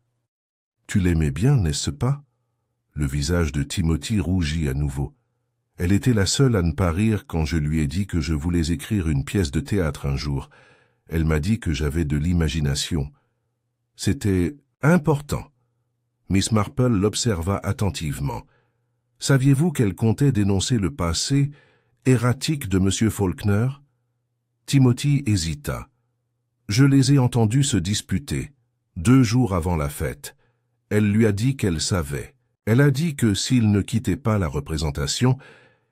Tu l'aimais bien, n'est-ce pas? Le visage de Timothy rougit à nouveau. Elle était la seule à ne pas rire quand je lui ai dit que je voulais écrire une pièce de théâtre un jour. Elle m'a dit que j'avais de l'imagination. C'était important. Miss Marple l'observa attentivement. Saviez-vous qu'elle comptait dénoncer le passé erratique de M. Faulkner? Timothy hésita. Je les ai entendus se disputer, 2 jours avant la fête. Elle lui a dit qu'elle savait. Elle a dit que s'il ne quittait pas la représentation,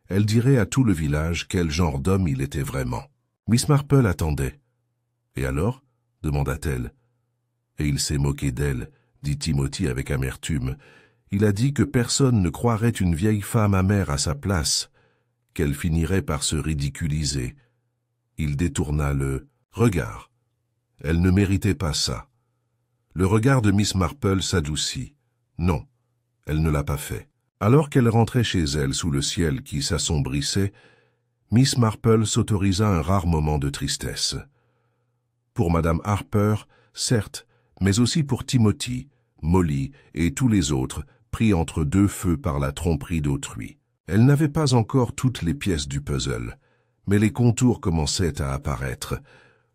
elle dirait à tout le village quel genre d'homme il était vraiment. Miss Marple attendait. « Et alors ?» demanda-t-elle. « Et il s'est moqué d'elle, » dit Timothy avec amertume. « Il a dit que personne ne croirait une vieille femme amère à sa place, qu'elle finirait par se ridiculiser. » Il détourna le regard. Elle ne méritait pas ça. Le regard de Miss Marple s'adoucit. Non, elle ne l'a pas fait. Alors qu'elle rentrait chez elle sous le ciel qui s'assombrissait, Miss Marple s'autorisa un rare moment de tristesse. Pour Madame Harper, certes, mais aussi pour Timothy, Molly et tous les autres, pris entre 2 feux par la tromperie d'autrui. Elle n'avait pas encore toutes les pièces du puzzle, mais les contours commençaient à apparaître.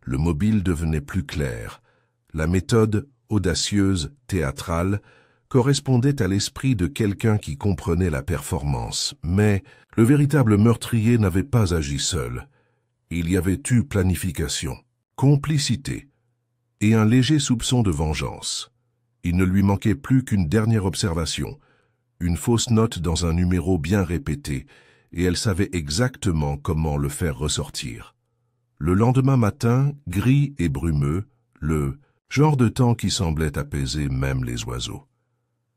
Le mobile devenait plus clair. La méthode, audacieuse, théâtrale, correspondait à l'esprit de quelqu'un qui comprenait la performance. Mais le véritable meurtrier n'avait pas agi seul. Il y avait eu planification, complicité et un léger soupçon de vengeance. Il ne lui manquait plus qu'une dernière observation, une fausse note dans un numéro bien répété, et elle savait exactement comment le faire ressortir. Le lendemain matin, gris et brumeux, le genre de temps qui semblait apaiser même les oiseaux.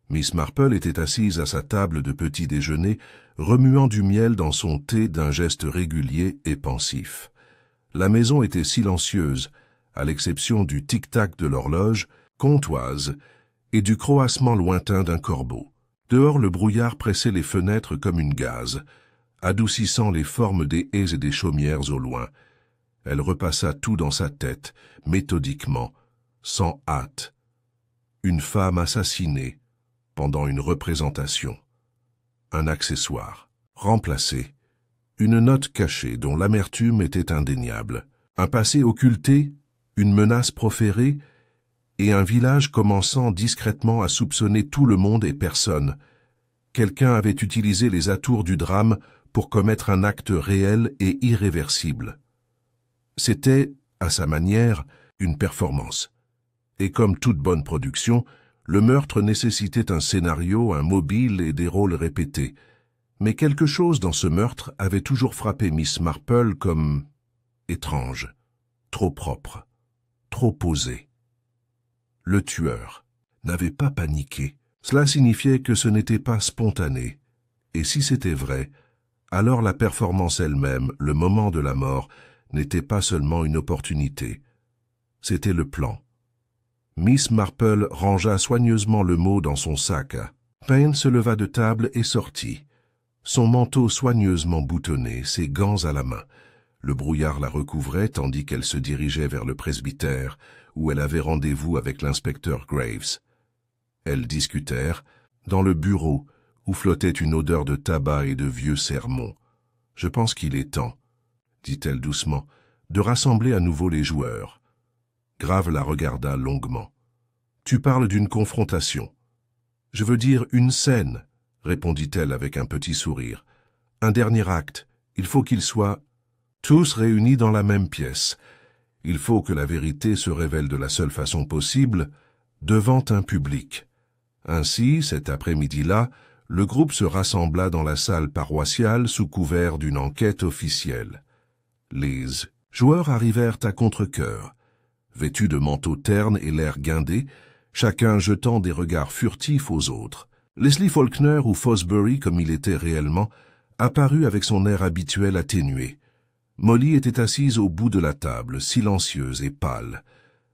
Miss Marple était assise à sa table de petit déjeuner, remuant du miel dans son thé d'un geste régulier et pensif. La maison était silencieuse, à l'exception du tic-tac de l'horloge, comtoise, et du croassement lointain d'un corbeau. Dehors, le brouillard pressait les fenêtres comme une gaze, adoucissant les formes des haies et des chaumières au loin. Elle repassa tout dans sa tête, méthodiquement, sans hâte. Une femme assassinée pendant une représentation. Un accessoire, remplacé. Une note cachée dont l'amertume était indéniable. Un passé occulté, une menace proférée, et un village commençant discrètement à soupçonner tout le monde et personne. Quelqu'un avait utilisé les atours du drame pour commettre un acte réel et irréversible. C'était, à sa manière, une performance. Et comme toute bonne production, le meurtre nécessitait un scénario, un mobile et des rôles répétés. Mais quelque chose dans ce meurtre avait toujours frappé Miss Marple comme étrange, trop propre, trop posé. Le tueur n'avait pas paniqué. Cela signifiait que ce n'était pas spontané. Et si c'était vrai, alors la performance elle-même, le moment de la mort, n'était pas seulement une opportunité. C'était le plan. Miss Marple rangea soigneusement le mot dans son sac. Payne se leva de table et sortit. Son manteau soigneusement boutonné, ses gants à la main. Le brouillard la recouvrait tandis qu'elle se dirigeait vers le presbytère, où elle avait rendez-vous avec l'inspecteur Graves. Elles discutèrent, dans le bureau, où flottait une odeur de tabac et de vieux sermons. « Je pense qu'il est temps, » dit-elle doucement, « de rassembler à nouveau les joueurs. » Grave la regarda longuement. « Tu parles d'une confrontation. »« Je veux dire une scène, » répondit-elle avec un petit sourire. « Un dernier acte. Il faut qu'ils soient tous réunis dans la même pièce. Il faut que la vérité se révèle de la seule façon possible, devant un public. » Ainsi, cet après-midi-là, le groupe se rassembla dans la salle paroissiale sous couvert d'une enquête officielle. Les joueurs arrivèrent à contre-cœur, vêtus de manteaux ternes et l'air guindé, chacun jetant des regards furtifs aux autres. Leslie Faulkner, ou Fosbury comme il était réellement, apparut avec son air habituel atténué. Molly était assise au bout de la table, silencieuse et pâle.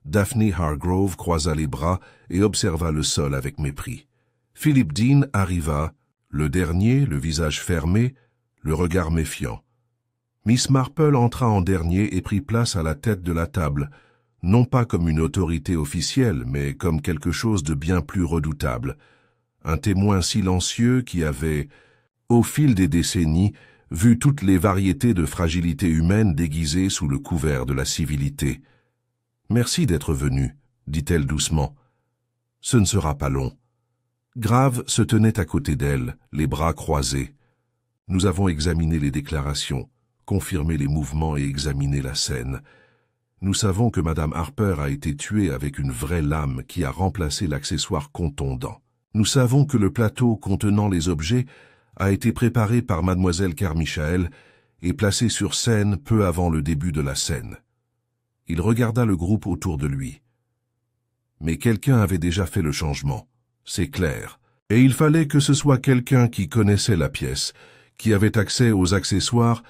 Daphne Hargrove croisa les bras et observa le sol avec mépris. Philip Dean arriva, le dernier, le visage fermé, le regard méfiant. Miss Marple entra en dernier et prit place à la tête de la table, non pas comme une autorité officielle, mais comme quelque chose de bien plus redoutable. Un témoin silencieux qui avait, au fil des décennies, vu toutes les variétés de fragilité humaine déguisées sous le couvert de la civilité. « Merci d'être venu, » dit-elle doucement. « Ce ne sera pas long. » Grave se tenait à côté d'elle, les bras croisés. Nous avons examiné les déclarations, confirmé les mouvements et examiné la scène. Nous savons que Madame Harper a été tuée avec une vraie lame qui a remplacé l'accessoire contondant. Nous savons que le plateau contenant les objets a été préparé par Mademoiselle Carmichael et placé sur scène peu avant le début de la scène. Il regarda le groupe autour de lui. Mais quelqu'un avait déjà fait le changement, c'est clair, et il fallait que ce soit quelqu'un qui connaissait la pièce, qui avait accès aux accessoires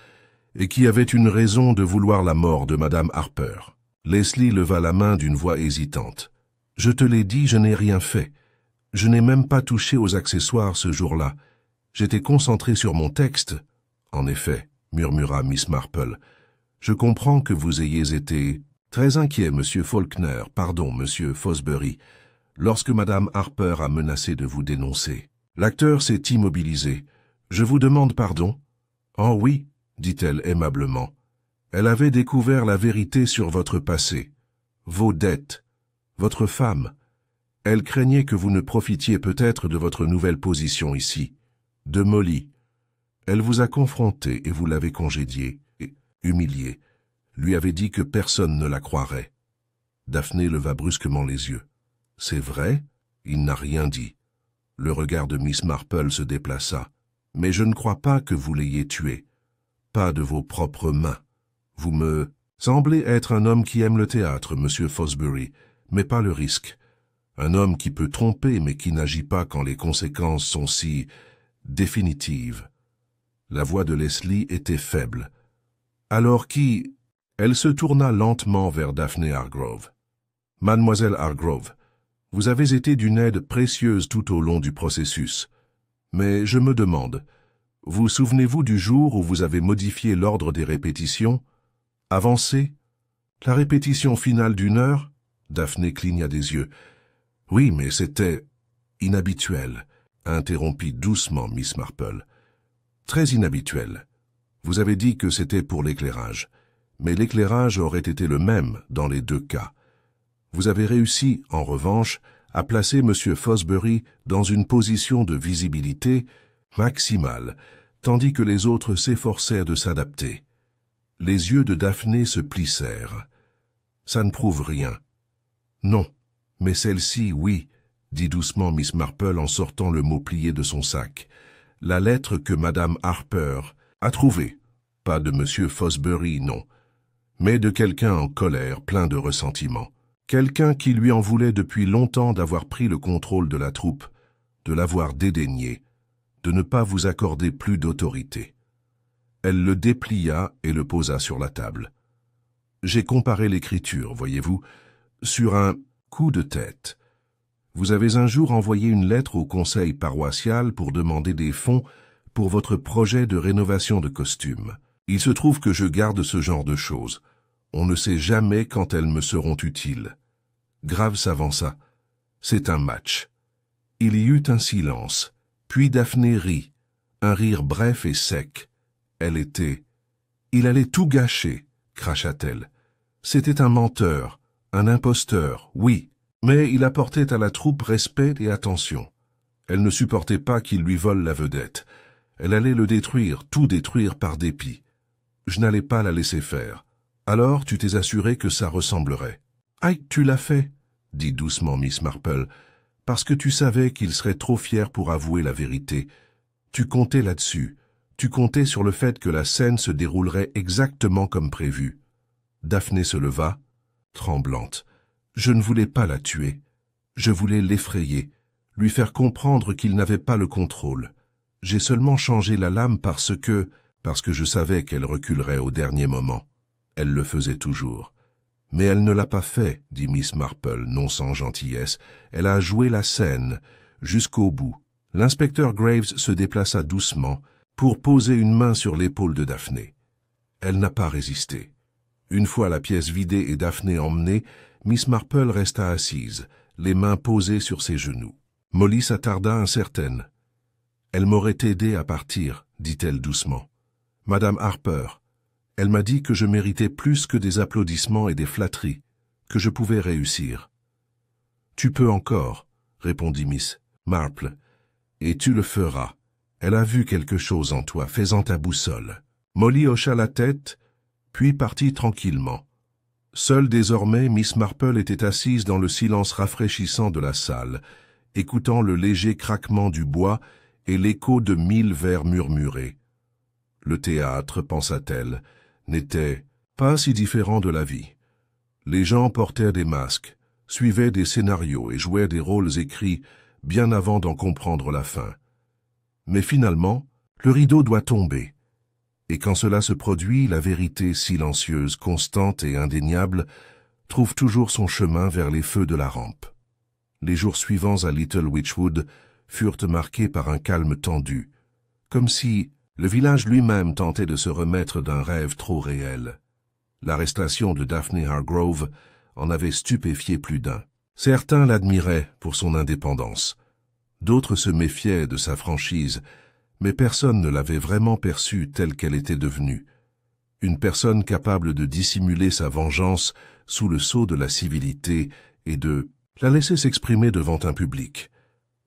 et qui avait une raison de vouloir la mort de Madame Harper. Leslie leva la main d'une voix hésitante. « Je te l'ai dit, je n'ai rien fait. Je n'ai même pas touché aux accessoires ce jour-là. J'étais concentré sur mon texte. »« En effet, » murmura Miss Marple, « je comprends que vous ayez été très inquiet, Monsieur Faulkner, pardon, Monsieur Fosbury, lorsque Madame Harper a menacé de vous dénoncer. L'acteur s'est immobilisé. Je vous demande pardon. »« Oh oui, » dit-elle aimablement. « Elle avait découvert la vérité sur votre passé, vos dettes, votre femme. Elle craignait que vous ne profitiez peut-être de votre nouvelle position ici, de Molly. Elle vous a confronté et vous l'avez congédiée, et humiliée, lui avait dit que personne ne la croirait. » Daphné leva brusquement les yeux. « C'est vrai ? Il n'a rien dit. » Le regard de Miss Marple se déplaça. « Mais je ne crois pas que vous l'ayez tué. Pas de vos propres mains. Vous me semblez être un homme qui aime le théâtre, Monsieur Fosbury, mais pas le risque. Un homme qui peut tromper, mais qui n'agit pas quand les conséquences sont si définitives. » La voix de Leslie était faible. « Alors qui... » Elle se tourna lentement vers Daphne Hargrove. « Mademoiselle Hargrove, vous avez été d'une aide précieuse tout au long du processus. Mais je me demande, vous souvenez-vous du jour où vous avez modifié l'ordre des répétitions? Avancé? La répétition finale d'1 heure? » Daphné cligna des yeux. « Oui, mais c'était inhabituel, » interrompit doucement Miss Marple. « Très inhabituel. Vous avez dit que c'était pour l'éclairage. Mais l'éclairage aurait été le même dans les 2 cas. Vous avez réussi, en revanche, à placer M. Fosbury dans une position de visibilité maximale, tandis que les autres s'efforcèrent de s'adapter. » Les yeux de Daphné se plissèrent. « Ça ne prouve rien. »« Non, mais celle-ci, oui, » dit doucement Miss Marple en sortant le mot plié de son sac. « La lettre que Madame Harper a trouvée. Pas de M. Fosbury, non, mais de quelqu'un en colère, plein de ressentiment. Quelqu'un qui lui en voulait depuis longtemps d'avoir pris le contrôle de la troupe, de l'avoir dédaigné, de ne pas vous accorder plus d'autorité. » Elle le déplia et le posa sur la table. « J'ai comparé l'écriture, voyez-vous, sur un coup de tête. Vous avez un jour envoyé une lettre au conseil paroissial pour demander des fonds pour votre projet de rénovation de costumes. Il se trouve que je garde ce genre de choses. On ne sait jamais quand elles me seront utiles. » Grave s'avança. « C'est un match. Il y eut un silence, puis Daphné rit, un rire bref et sec. Elle était... Il allait tout gâcher, cracha-t-elle. C'était un menteur, un imposteur, oui, mais il apportait à la troupe respect et attention. Elle ne supportait pas qu'il lui vole la vedette. Elle allait le détruire, tout détruire par dépit. Je n'allais pas la laisser faire. Alors tu t'es assuré que ça ressemblerait. « Aïe, tu l'as fait !» dit doucement Miss Marple, « parce que tu savais qu'il serait trop fier pour avouer la vérité. Tu comptais là-dessus. Tu comptais sur le fait que la scène se déroulerait exactement comme prévu. » Daphné se leva, tremblante. « Je ne voulais pas la tuer. Je voulais l'effrayer, lui faire comprendre qu'il n'avait pas le contrôle. J'ai seulement changé la lame parce que je savais qu'elle reculerait au dernier moment. Elle le faisait toujours. Mais elle ne l'a pas fait, dit Miss Marple, non sans gentillesse. Elle a joué la scène, jusqu'au bout. » L'inspecteur Graves se déplaça doucement pour poser une main sur l'épaule de Daphné. Elle n'a pas résisté. Une fois la pièce vidée et Daphné emmenée, Miss Marple resta assise, les mains posées sur ses genoux. Molly s'attarda incertaine. « Elle m'aurait aidé à partir, dit-elle doucement. Madame Harper, elle m'a dit que je méritais plus que des applaudissements et des flatteries, que je pouvais réussir. »« Tu peux encore, » répondit Miss Marple, « et tu le feras. Elle a vu quelque chose en toi, fais-en ta boussole. » Molly hocha la tête, puis partit tranquillement. Seule désormais, Miss Marple était assise dans le silence rafraîchissant de la salle, écoutant le léger craquement du bois et l'écho de 1000 vers murmurés. Le théâtre, pensa-t-elle, n'était pas si différent de la vie. Les gens portaient des masques, suivaient des scénarios et jouaient des rôles écrits bien avant d'en comprendre la fin. Mais finalement, le rideau doit tomber. Et quand cela se produit, la vérité silencieuse, constante et indéniable trouve toujours son chemin vers les feux de la rampe. Les jours suivants à Little Witchwood furent marqués par un calme tendu, comme si le village lui-même tentait de se remettre d'un rêve trop réel. L'arrestation de Daphne Hargrove en avait stupéfié plus d'un. Certains l'admiraient pour son indépendance. D'autres se méfiaient de sa franchise, mais personne ne l'avait vraiment perçue telle qu'elle était devenue. Une personne capable de dissimuler sa vengeance sous le sceau de la civilité et de la laisser s'exprimer devant un public.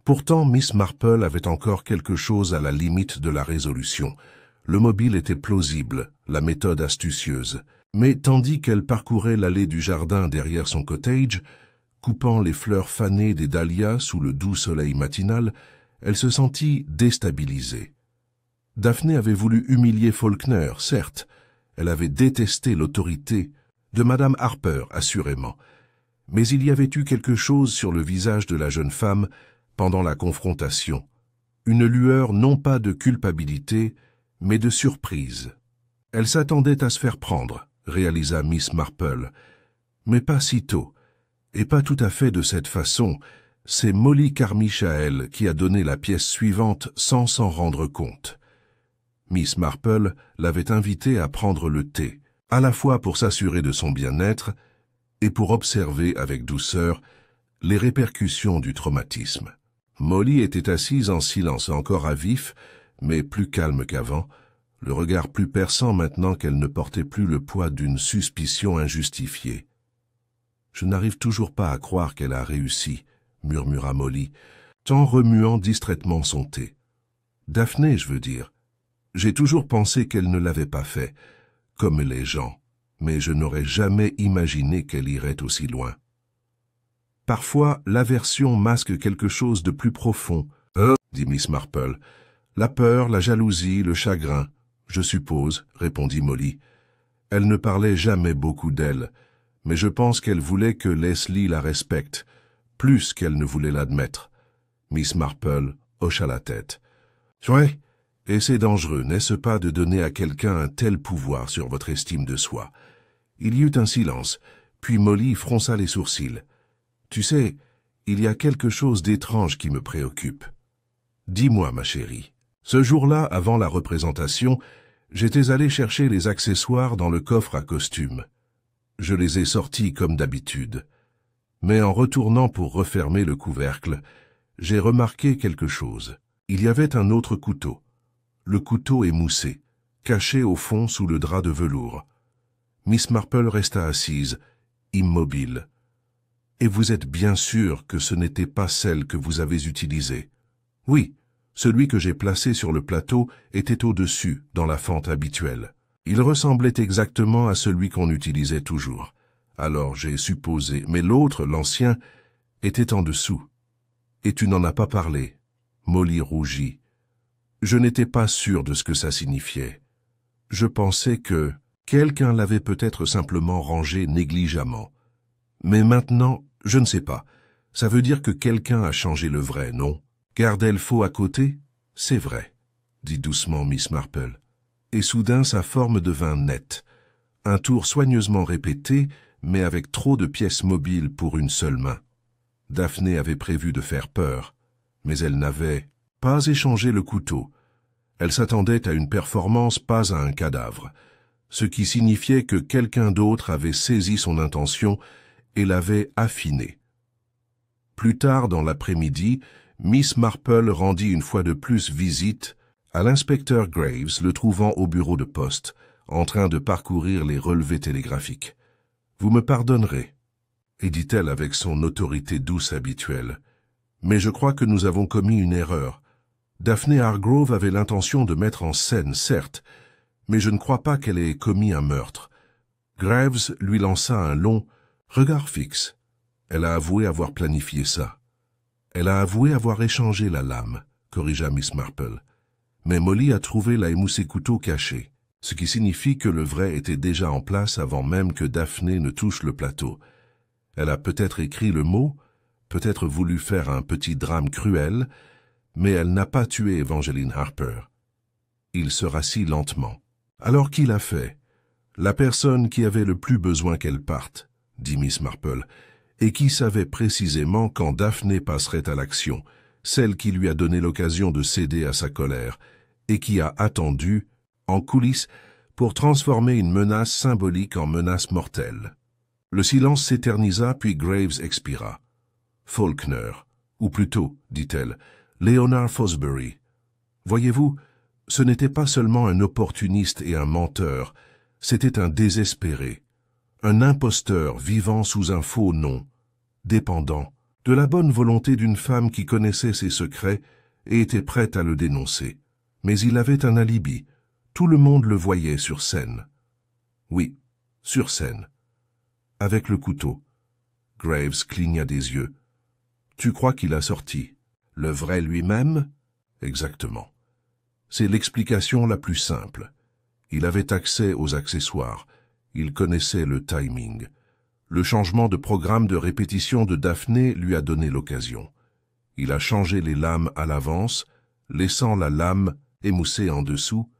Pourtant, Miss Marple avait encore quelque chose à la limite de la résolution. Le mobile était plausible, la méthode astucieuse. Mais tandis qu'elle parcourait l'allée du jardin derrière son cottage, coupant les fleurs fanées des dahlias sous le doux soleil matinal, elle se sentit déstabilisée. Daphné avait voulu humilier Faulkner, certes. Elle avait détesté l'autorité de Madame Harper, assurément. Mais il y avait eu quelque chose sur le visage de la jeune femme pendant la confrontation, une lueur non pas de culpabilité, mais de surprise. Elle s'attendait à se faire prendre, réalisa Miss Marple, mais pas si tôt, et pas tout à fait de cette façon. C'est Molly Carmichael qui a donné la pièce suivante sans s'en rendre compte. Miss Marple l'avait invitée à prendre le thé, à la fois pour s'assurer de son bien-être et pour observer avec douceur les répercussions du traumatisme. Molly était assise en silence, encore à vif, mais plus calme qu'avant, le regard plus perçant maintenant qu'elle ne portait plus le poids d'une suspicion injustifiée. « Je n'arrive toujours pas à croire qu'elle a réussi, » murmura Molly, tant remuant distraitement son thé. « Daphné, je veux dire. J'ai toujours pensé qu'elle ne l'avait pas fait, comme les gens, mais je n'aurais jamais imaginé qu'elle irait aussi loin. Parfois, l'aversion masque quelque chose de plus profond, dit Miss Marple. La peur, la jalousie, le chagrin, je suppose, répondit Molly. Elle ne parlait jamais beaucoup d'elle, mais je pense qu'elle voulait que Leslie la respecte, plus qu'elle ne voulait l'admettre. Miss Marple hocha la tête. Ouais, et c'est dangereux, n'est-ce pas, de donner à quelqu'un un tel pouvoir sur votre estime de soi. Il y eut un silence, puis Molly fronça les sourcils. Tu sais, il y a quelque chose d'étrange qui me préoccupe. Dis-moi, ma chérie. Ce jour-là, avant la représentation, j'étais allé chercher les accessoires dans le coffre à costume. Je les ai sortis comme d'habitude. Mais en retournant pour refermer le couvercle, j'ai remarqué quelque chose. Il y avait un autre couteau. Le couteau émoussé, caché au fond sous le drap de velours. Miss Marple resta assise, immobile. « Et vous êtes bien sûr que ce n'était pas celle que vous avez utilisée. »« Oui, celui que j'ai placé sur le plateau était au-dessus, dans la fente habituelle. Il ressemblait exactement à celui qu'on utilisait toujours. Alors j'ai supposé, mais l'autre, l'ancien, était en dessous. Et tu n'en as pas parlé. » Molly rougit. Je n'étais pas sûr de ce que ça signifiait. Je pensais que quelqu'un l'avait peut-être simplement rangé négligemment. Mais maintenant, je ne sais pas. Ça veut dire que quelqu'un a changé le vrai, non? Gardait le faux à côté? C'est vrai, dit doucement Miss Marple. Et soudain sa forme devint nette. Un tour soigneusement répété, mais avec trop de pièces mobiles pour une seule main. Daphné avait prévu de faire peur, mais elle n'avait pas échangé le couteau. Elle s'attendait à une performance, pas à un cadavre, ce qui signifiait que quelqu'un d'autre avait saisi son intention et l'avait affinée. Plus tard dans l'après-midi, Miss Marple rendit une fois de plus visite à l'inspecteur Graves, le trouvant au bureau de poste, en train de parcourir les relevés télégraphiques. « Vous me pardonnerez, » et dit-elle avec son autorité douce habituelle. « Mais je crois que nous avons commis une erreur. Daphné Hargrove avait l'intention de mettre en scène, certes, mais je ne crois pas qu'elle ait commis un meurtre. » Graves lui lança un long regard fixe. Elle a avoué avoir planifié ça. Elle a avoué avoir échangé la lame, corrigea Miss Marple. Mais Molly a trouvé la émoussé couteau caché, ce qui signifie que le vrai était déjà en place avant même que Daphné ne touche le plateau. Elle a peut-être écrit le mot, peut-être voulu faire un petit drame cruel, mais elle n'a pas tué Evangeline Harper. Il se rassit lentement. Alors qui l'a fait? La personne qui avait le plus besoin qu'elle parte, dit Miss Marple, et qui savait précisément quand Daphné passerait à l'action, celle qui lui a donné l'occasion de céder à sa colère, et qui a attendu, en coulisses, pour transformer une menace symbolique en menace mortelle. Le silence s'éternisa, puis Graves expira. Faulkner, ou plutôt, dit-elle, Leonard Fosbury. Voyez-vous, ce n'était pas seulement un opportuniste et un menteur, c'était un désespéré, un imposteur vivant sous un faux nom, dépendant de la bonne volonté d'une femme qui connaissait ses secrets et était prête à le dénoncer. Mais il avait un alibi, tout le monde le voyait sur scène. Oui, sur scène. Avec le couteau. Graves cligna des yeux. Tu crois qu'il a sorti le vrai lui-même? Exactement. C'est l'explication la plus simple. Il avait accès aux accessoires. Il connaissait le timing. Le changement de programme de répétition de Daphné lui a donné l'occasion. Il a changé les lames à l'avance, laissant la lame émoussée en dessous,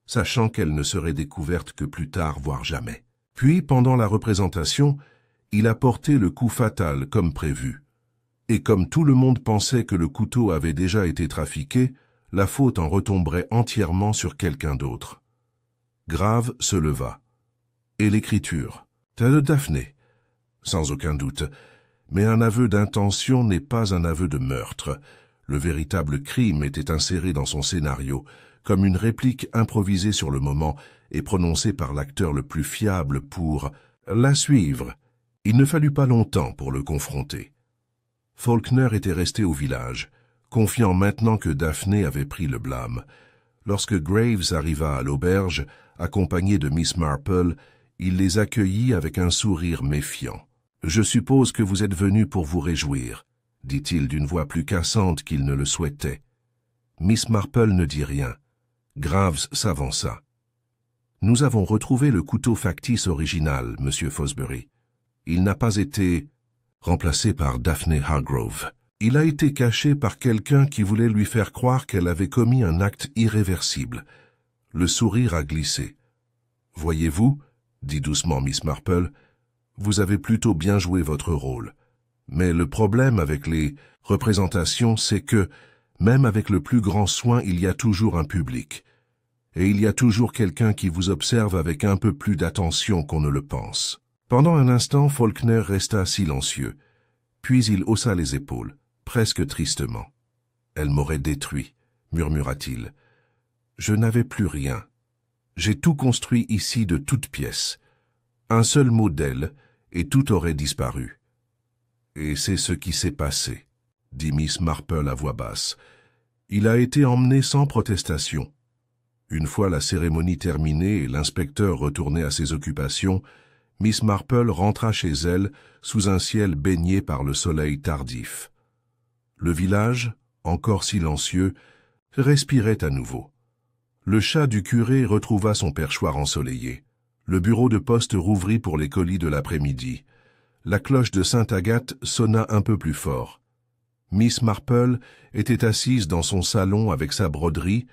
sachant qu'elle ne serait découverte que plus tard, voire jamais. Puis, pendant la représentation, il a porté le coup fatal comme prévu. Et comme tout le monde pensait que le couteau avait déjà été trafiqué, la faute en retomberait entièrement sur quelqu'un d'autre. Grave se leva. Et l'écriture? T'as de Daphné? Sans aucun doute. Mais un aveu d'intention n'est pas un aveu de meurtre. Le véritable crime était inséré dans son scénario, comme une réplique improvisée sur le moment et prononcée par l'acteur le plus fiable pour la suivre. Il ne fallut pas longtemps pour le confronter. Faulkner était resté au village, confiant maintenant que Daphné avait pris le blâme. Lorsque Graves arriva à l'auberge, accompagné de Miss Marple, il les accueillit avec un sourire méfiant. « Je suppose que vous êtes venus pour vous réjouir », dit-il d'une voix plus cassante qu'il ne le souhaitait. Miss Marple ne dit rien. Graves s'avança. « Nous avons retrouvé le couteau factice original, Monsieur Fosbury. Il n'a pas été remplacé par Daphné Hargrove. Il a été caché par quelqu'un qui voulait lui faire croire qu'elle avait commis un acte irréversible. » Le sourire a glissé. « Voyez-vous, » dit doucement Miss Marple, « vous avez plutôt bien joué votre rôle. Mais le problème avec les représentations, c'est que, même avec le plus grand soin, il y a toujours un public. Et il y a toujours quelqu'un qui vous observe avec un peu plus d'attention qu'on ne le pense. » Pendant un instant, Faulkner resta silencieux. Puis il haussa les épaules. « presque tristement. « Elle m'aurait détruit, » murmura-t-il. « Je n'avais plus rien. J'ai tout construit ici de toutes pièces. Un seul mot d'elle, et tout aurait disparu. » « Et c'est ce qui s'est passé, » dit Miss Marple à voix basse. « Il a été emmené sans protestation. » Une fois la cérémonie terminée et l'inspecteur retourné à ses occupations, Miss Marple rentra chez elle sous un ciel baigné par le soleil tardif. Le village, encore silencieux, respirait à nouveau. Le chat du curé retrouva son perchoir ensoleillé. Le bureau de poste rouvrit pour les colis de l'après-midi. La cloche de Sainte-Agathe sonna un peu plus fort. Miss Marple était assise dans son salon avec sa broderie,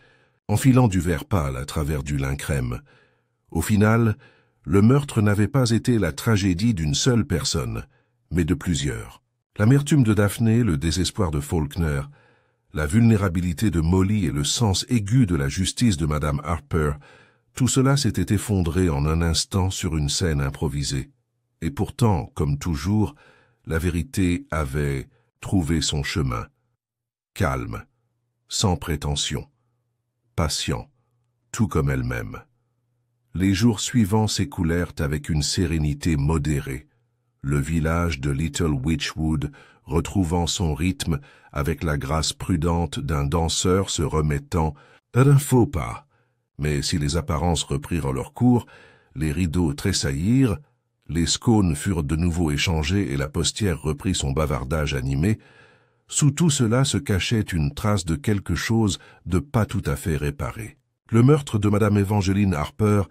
enfilant du vert pâle à travers du lin crème. Au final, le meurtre n'avait pas été la tragédie d'une seule personne, mais de plusieurs. L'amertume de Daphné, le désespoir de Faulkner, la vulnérabilité de Molly et le sens aigu de la justice de Madame Harper, tout cela s'était effondré en un instant sur une scène improvisée. Et pourtant, comme toujours, la vérité avait trouvé son chemin. Calme, sans prétention, patient, tout comme elle-même. Les jours suivants s'écoulèrent avec une sérénité modérée, le village de Little Witchwood retrouvant son rythme avec la grâce prudente d'un danseur se remettant d'un faux pas. Mais si les apparences reprirent leur cours, les rideaux tressaillirent, les scones furent de nouveau échangés et la postière reprit son bavardage animé, sous tout cela se cachait une trace de quelque chose de pas tout à fait réparé. Le meurtre de Madame Evangeline Harper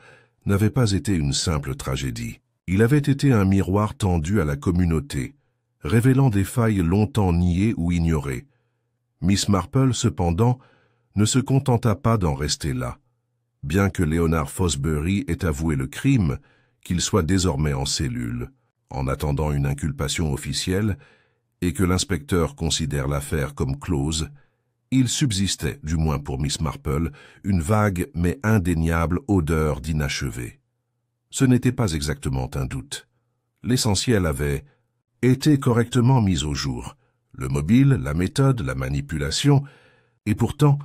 n'avait pas été une simple tragédie. Il avait été un miroir tendu à la communauté, révélant des failles longtemps niées ou ignorées. Miss Marple, cependant, ne se contenta pas d'en rester là. Bien que Leonard Fosbury ait avoué le crime, qu'il soit désormais en cellule, en attendant une inculpation officielle, et que l'inspecteur considère l'affaire comme close, il subsistait, du moins pour Miss Marple, une vague mais indéniable odeur d'inachevé. Ce n'était pas exactement un doute. L'essentiel avait été correctement mis au jour. Le mobile, la méthode, la manipulation, et pourtant,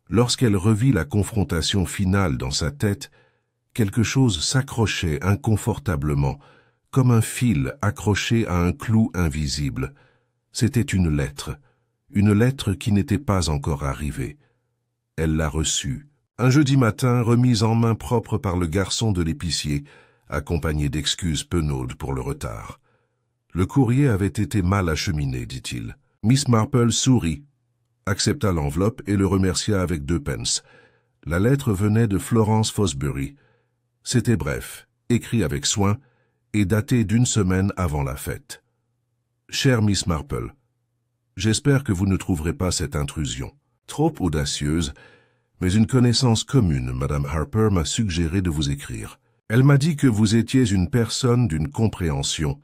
lorsqu'elle revit la confrontation finale dans sa tête, quelque chose s'accrochait inconfortablement, comme un fil accroché à un clou invisible. C'était une lettre qui n'était pas encore arrivée. Elle l'a reçue, un jeudi matin remise en main propre par le garçon de l'épicier, accompagné d'excuses penaudes pour le retard. Le courrier avait été mal acheminé, dit-il. Miss Marple sourit, accepta l'enveloppe et le remercia avec 2 pence. La lettre venait de Florence Fosbury. C'était bref, écrit avec soin et daté d'1 semaine avant la fête. Chère Miss Marple, j'espère que vous ne trouverez pas cette intrusion trop audacieuse, mais une connaissance commune, Madame Harper, m'a suggéré de vous écrire. Elle m'a dit que vous étiez une personne d'une compréhension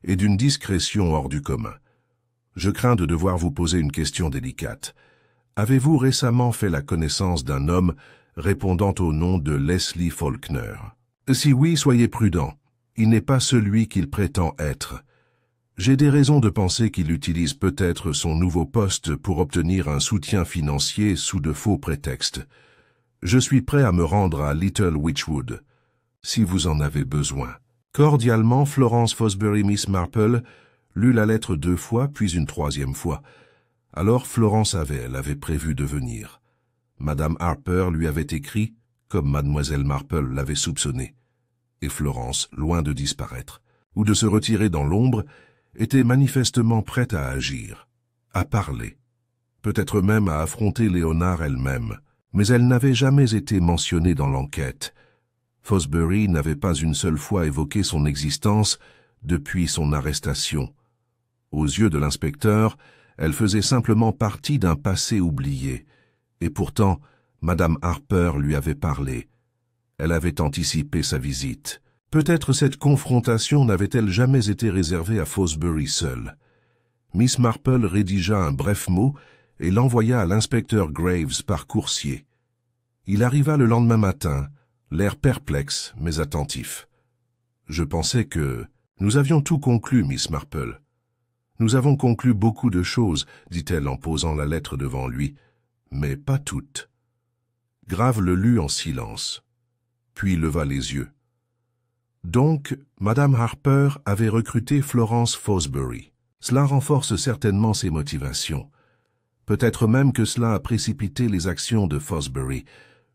et d'une discrétion hors du commun. Je crains de devoir vous poser une question délicate. Avez-vous récemment fait la connaissance d'un homme répondant au nom de Leslie Faulkner? Si oui, soyez prudent. Il n'est pas celui qu'il prétend être. J'ai des raisons de penser qu'il utilise peut-être son nouveau poste pour obtenir un soutien financier sous de faux prétextes. Je suis prêt à me rendre à Little Witchwood, si vous en avez besoin. Cordialement, Florence Fosbury. Miss Marple lut la lettre 2 fois, puis une 3e fois. Alors Florence avait prévu de venir. Madame Harper lui avait écrit, comme Mademoiselle Marple l'avait soupçonné. Et Florence, loin de disparaître, ou de se retirer dans l'ombre, était manifestement prête à agir, à parler, peut-être même à affronter Léonard elle-même, mais elle n'avait jamais été mentionnée dans l'enquête. Fosbury n'avait pas une seule fois évoqué son existence depuis son arrestation. Aux yeux de l'inspecteur, elle faisait simplement partie d'un passé oublié, et pourtant, Madame Harper lui avait parlé. Elle avait anticipé sa visite. Peut-être cette confrontation n'avait-elle jamais été réservée à Fosbury seul. Miss Marple rédigea un bref mot et l'envoya à l'inspecteur Graves par coursier. Il arriva le lendemain matin, l'air perplexe mais attentif. « Je pensais que nous avions tout conclu, Miss Marple. » « Nous avons conclu beaucoup de choses, dit-elle en posant la lettre devant lui, mais pas toutes. Grave le lut en silence, puis leva les yeux. Donc, Madame Harper avait recruté Florence Fosbury. Cela renforce certainement ses motivations. Peut-être même que cela a précipité les actions de Fosbury.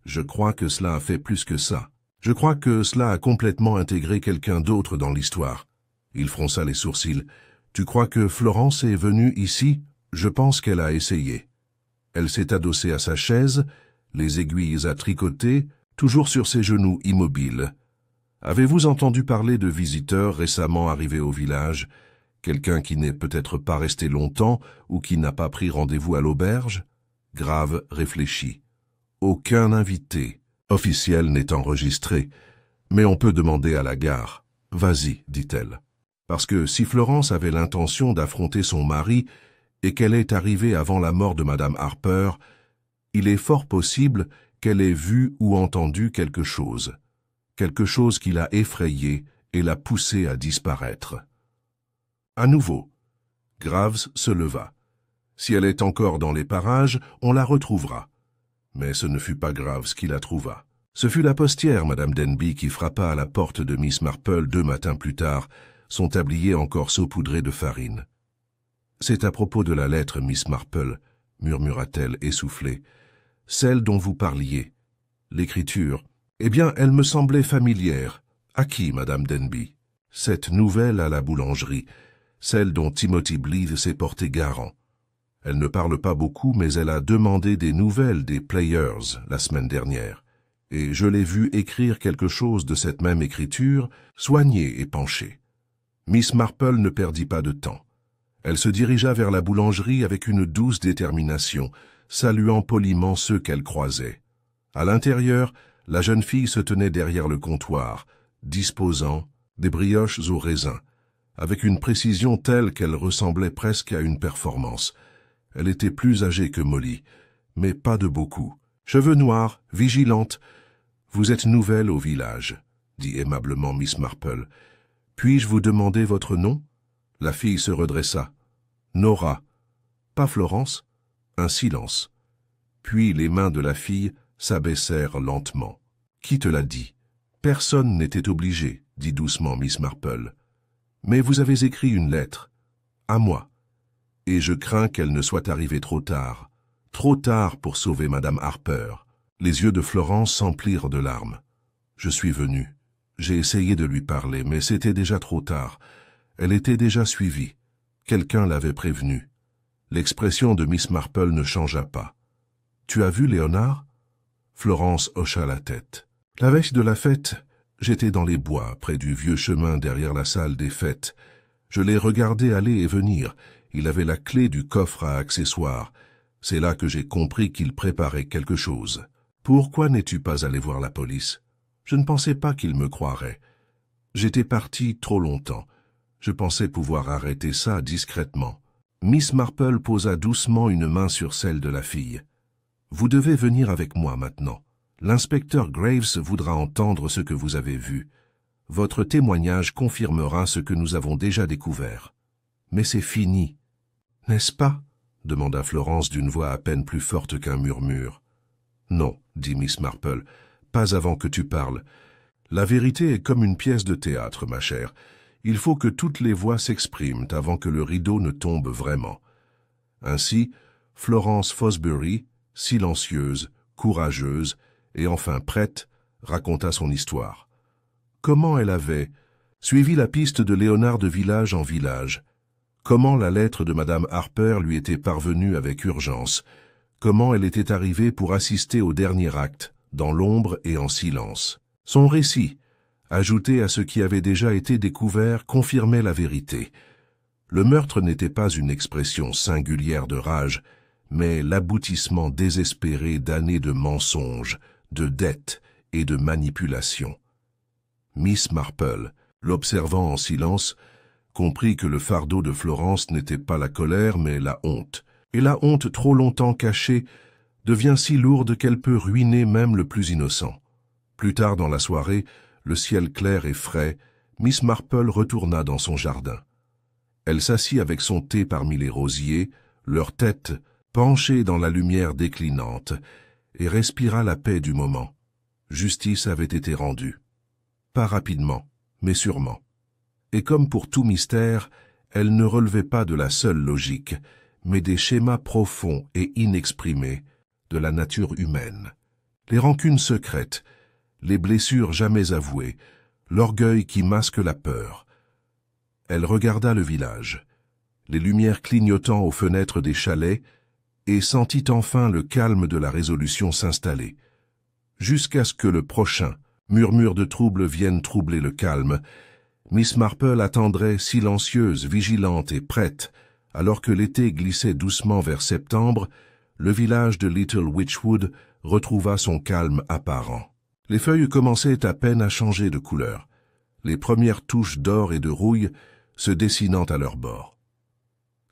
Je crois que cela a fait plus que ça. Je crois que cela a complètement intégré quelqu'un d'autre dans l'histoire. Il fronça les sourcils. Tu crois que Florence est venue ici? Je pense qu'elle a essayé. Elle s'est adossée à sa chaise, les aiguilles à tricoter, toujours sur ses genoux immobiles. Avez-vous entendu parler de visiteurs récemment arrivés au village? Quelqu'un qui n'est peut-être pas resté longtemps ou qui n'a pas pris rendez-vous à l'auberge? Grave réfléchit. Aucun invité officiel n'est enregistré, mais on peut demander à la gare. Vas-y, dit-elle. Parce que si Florence avait l'intention d'affronter son mari et qu'elle est arrivée avant la mort de Madame Harper, il est fort possible qu'elle ait vu ou entendu quelque chose qui l'a effrayée et l'a poussée à disparaître. À nouveau, Graves se leva. Si elle est encore dans les parages, on la retrouvera. Mais ce ne fut pas Graves qui la trouva. Ce fut la postière, Madame Denby, qui frappa à la porte de Miss Marple 2 matins plus tard, son tablier encore saupoudré de farine. « C'est à propos de la lettre, Miss Marple, » murmura-t-elle essoufflée. « Celle dont vous parliez. L'écriture. Eh bien, elle me semblait familière. À qui, Madame Denby? Cette nouvelle à la boulangerie, celle dont Timothy Blythe s'est porté garant. Elle ne parle pas beaucoup, mais elle a demandé des nouvelles des Players la semaine dernière. Et je l'ai vue écrire quelque chose de cette même écriture, soignée et penchée. Miss Marple ne perdit pas de temps. Elle se dirigea vers la boulangerie avec une douce détermination, saluant poliment ceux qu'elle croisait. À l'intérieur, la jeune fille se tenait derrière le comptoir, disposant des brioches au raisin, avec une précision telle qu'elle ressemblait presque à une performance. Elle était plus âgée que Molly, mais pas de beaucoup. Cheveux noirs, vigilante. « Vous êtes nouvelle au village, » dit aimablement Miss Marple. « Puis-je vous demander votre nom ?» La fille se redressa. « Nora. »« Pas Florence ?» Un silence. Puis les mains de la fille s'abaissèrent lentement. « Qui te l'a dit ?»« Personne n'était obligé, » dit doucement Miss Marple. « Mais vous avez écrit une lettre. À moi. Et je crains qu'elle ne soit arrivée trop tard. Trop tard pour sauver Madame Harper. » Les yeux de Florence s'emplirent de larmes. « Je suis venu. J'ai essayé de lui parler, mais c'était déjà trop tard. Elle était déjà suivie. Quelqu'un l'avait prévenue. » L'expression de Miss Marple ne changea pas. « Tu as vu Léonard ?» Florence hocha la tête. « La veille de la fête, j'étais dans les bois, près du vieux chemin derrière la salle des fêtes. Je l'ai regardé aller et venir. Il avait la clé du coffre à accessoires. C'est là que j'ai compris qu'il préparait quelque chose. Pourquoi n'es-tu pas allé voir la police? Je ne pensais pas qu'il me croirait. J'étais parti trop longtemps. Je pensais pouvoir arrêter ça discrètement. » Miss Marple posa doucement une main sur celle de la fille. « Vous devez venir avec moi maintenant. L'inspecteur Graves voudra entendre ce que vous avez vu. Votre témoignage confirmera ce que nous avons déjà découvert. Mais c'est fini. N'est-ce pas ?» demanda Florence d'une voix à peine plus forte qu'un murmure. « Non, » dit Miss Marple, « pas avant que tu parles. La vérité est comme une pièce de théâtre, ma chère. Il faut que toutes les voix s'expriment avant que le rideau ne tombe vraiment. » Ainsi, Florence Fosbury, silencieuse, courageuse et enfin prête, raconta son histoire. Comment elle avait suivi la piste de Léonard de village en village. Comment la lettre de Madame Harper lui était parvenue avec urgence. Comment elle était arrivée pour assister au dernier acte, dans l'ombre et en silence. Son récit, ajouté à ce qui avait déjà été découvert, confirmait la vérité. Le meurtre n'était pas une expression singulière de rage, mais l'aboutissement désespéré d'années de mensonges, de dettes et de manipulations. Miss Marple, l'observant en silence, comprit que le fardeau de Florence n'était pas la colère, mais la honte. Et la honte trop longtemps cachée devient si lourde qu'elle peut ruiner même le plus innocent. Plus tard dans la soirée, le ciel clair et frais, Miss Marple retourna dans son jardin. Elle s'assit avec son thé parmi les rosiers, leur tête penchée dans la lumière déclinante, et respira la paix du moment. Justice avait été rendue. Pas rapidement, mais sûrement. Et comme pour tout mystère, elle ne relevait pas de la seule logique, mais des schémas profonds et inexprimés de la nature humaine. Les rancunes secrètes, les blessures jamais avouées, l'orgueil qui masque la peur. Elle regarda le village, les lumières clignotant aux fenêtres des chalets, et sentit enfin le calme de la résolution s'installer, jusqu'à ce que le prochain murmure de trouble vienne troubler le calme. Miss Marple attendrait silencieuse, vigilante et prête, alors que l'été glissait doucement vers septembre, le village de Little Witchwood retrouva son calme apparent. Les feuilles commençaient à peine à changer de couleur, les premières touches d'or et de rouille se dessinant à leur bord.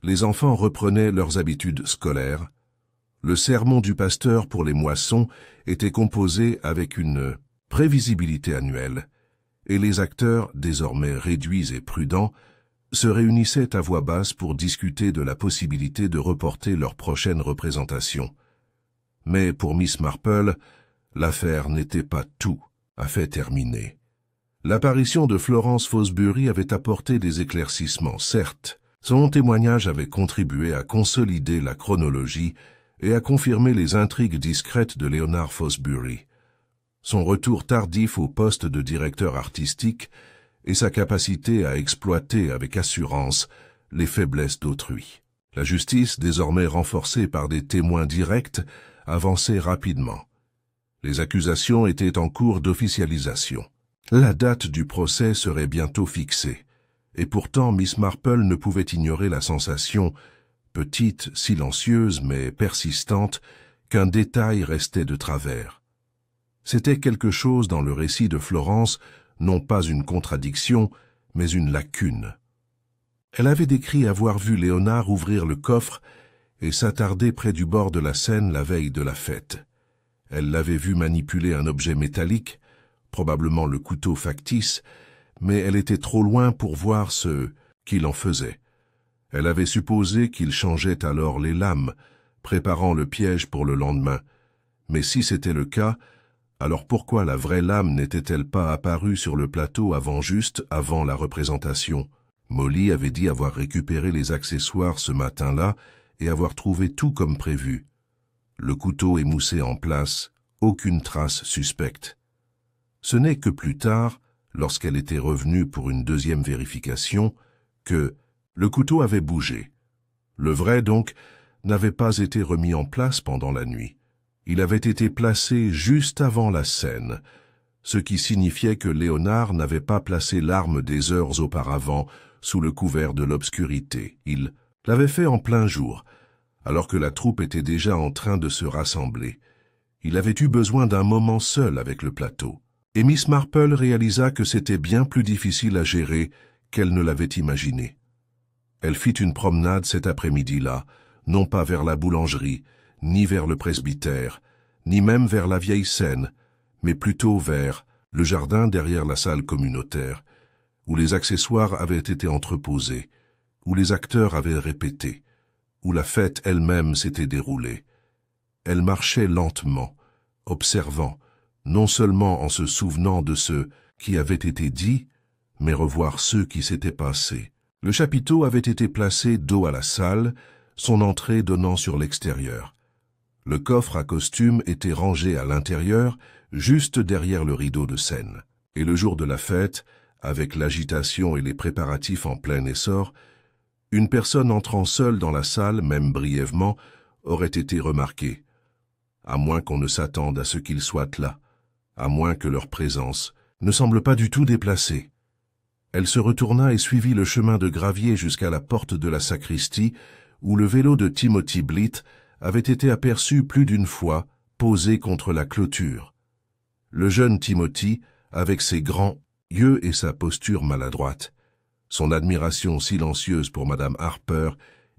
Les enfants reprenaient leurs habitudes scolaires. Le sermon du pasteur pour les moissons était composé avec une prévisibilité annuelle, et les acteurs, désormais réduits et prudents, se réunissaient à voix basse pour discuter de la possibilité de reporter leur prochaine représentation. Mais pour Miss Marple, l'affaire n'était pas tout à fait terminée. L'apparition de Florence Fosbury avait apporté des éclaircissements, certes. Son témoignage avait contribué à consolider la chronologie et à confirmer les intrigues discrètes de Leonard Fosbury. Son retour tardif au poste de directeur artistique et sa capacité à exploiter avec assurance les faiblesses d'autrui. La justice, désormais renforcée par des témoins directs, avançait rapidement. Les accusations étaient en cours d'officialisation. La date du procès serait bientôt fixée, et pourtant Miss Marple ne pouvait ignorer la sensation, petite, silencieuse mais persistante, qu'un détail restait de travers. C'était quelque chose dans le récit de Florence, non pas une contradiction, mais une lacune. Elle avait décrit avoir vu Léonard ouvrir le coffre et s'attarder près du bord de la Seine la veille de la fête. Elle l'avait vu manipuler un objet métallique, probablement le couteau factice, mais elle était trop loin pour voir ce qu'il en faisait. Elle avait supposé qu'il changeait alors les lames, préparant le piège pour le lendemain. Mais si c'était le cas, alors pourquoi la vraie lame n'était-elle pas apparue sur le plateau juste avant la représentation? Molly avait dit avoir récupéré les accessoires ce matin-là et avoir trouvé tout comme prévu. Le couteau émoussé en place, aucune trace suspecte. Ce n'est que plus tard, lorsqu'elle était revenue pour une deuxième vérification, que le couteau avait bougé. Le vrai, donc, n'avait pas été remis en place pendant la nuit. Il avait été placé juste avant la scène, ce qui signifiait que Léonard n'avait pas placé l'arme des heures auparavant sous le couvert de l'obscurité. Il l'avait fait en plein jour, alors que la troupe était déjà en train de se rassembler. Il avait eu besoin d'un moment seul avec le plateau. Et Miss Marple réalisa que c'était bien plus difficile à gérer qu'elle ne l'avait imaginé. Elle fit une promenade cet après-midi-là, non pas vers la boulangerie, ni vers le presbytère, ni même vers la vieille Seine, mais plutôt vers le jardin derrière la salle communautaire, où les accessoires avaient été entreposés, où les acteurs avaient répété, où la fête elle-même s'était déroulée. Elle marchait lentement, observant, non seulement en se souvenant de ce qui avait été dit, mais revoir ceux qui s'étaient passés. Le chapiteau avait été placé dos à la salle, son entrée donnant sur l'extérieur. Le coffre à costume était rangé à l'intérieur, juste derrière le rideau de scène. Et le jour de la fête, avec l'agitation et les préparatifs en plein essor, une personne entrant seule dans la salle, même brièvement, aurait été remarquée, à moins qu'on ne s'attende à ce qu'ils soient là, à moins que leur présence ne semble pas du tout déplacée. Elle se retourna et suivit le chemin de gravier jusqu'à la porte de la sacristie, où le vélo de Timothy Bleat avait été aperçu plus d'une fois, posé contre la clôture. Le jeune Timothy, avec ses grands yeux et sa posture maladroite, son admiration silencieuse pour Madame Harper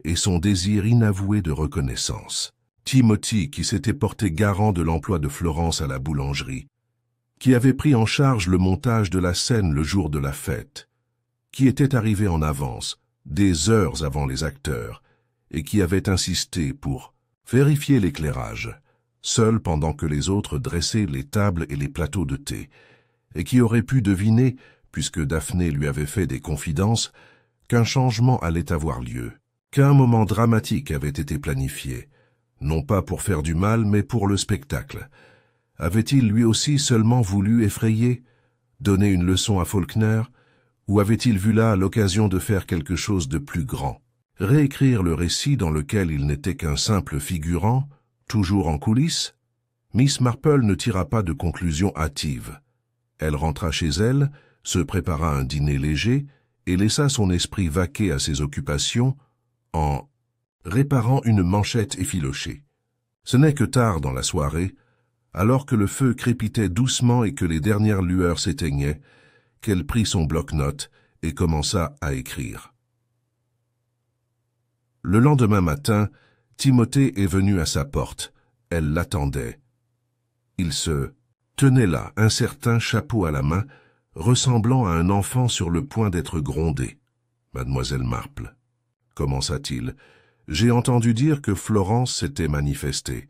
et son désir inavoué de reconnaissance. Timothy, qui s'était porté garant de l'emploi de Florence à la boulangerie, qui avait pris en charge le montage de la scène le jour de la fête, qui était arrivé en avance, des heures avant les acteurs, et qui avait insisté pour vérifier l'éclairage, seul pendant que les autres dressaient les tables et les plateaux de thé, et qui aurait pu deviner, puisque Daphné lui avait fait des confidences, qu'un changement allait avoir lieu, qu'un moment dramatique avait été planifié, non pas pour faire du mal, mais pour le spectacle. Avait-il lui aussi seulement voulu effrayer, donner une leçon à Faulkner, ou avait-il vu là l'occasion de faire quelque chose de plus grand, réécrire le récit dans lequel il n'était qu'un simple figurant, toujours en coulisses? Miss Marple ne tira pas de conclusion hâtive. Elle rentra chez elle, se prépara un dîner léger et laissa son esprit vaquer à ses occupations en réparant une manchette effilochée. Ce n'est que tard dans la soirée, alors que le feu crépitait doucement et que les dernières lueurs s'éteignaient, qu'elle prit son bloc-notes et commença à écrire. Le lendemain matin, Timothée est venu à sa porte. Elle l'attendait. Il se tenait là, un certain chapeau à la main, ressemblant à un enfant sur le point d'être grondé. « Mademoiselle Marple, » commença-t-il, « j'ai entendu dire que Florence s'était manifestée,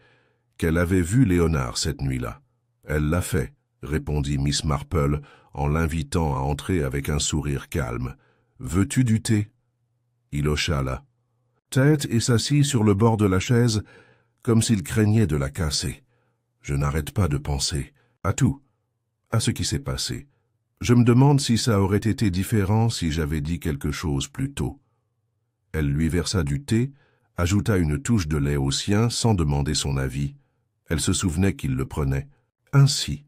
qu'elle avait vu Léonard cette nuit-là. »« Elle l'a fait, » répondit Miss Marple en l'invitant à entrer avec un sourire calme. « Veux-tu du thé ?» Il hocha la tête et s'assit sur le bord de la chaise, comme s'il craignait de la casser. « Je n'arrête pas de penser à tout, à ce qui s'est passé. Je me demande si ça aurait été différent si j'avais dit quelque chose plus tôt. » Elle lui versa du thé, ajouta une touche de lait au sien sans demander son avis. Elle se souvenait qu'il le prenait. « Ainsi.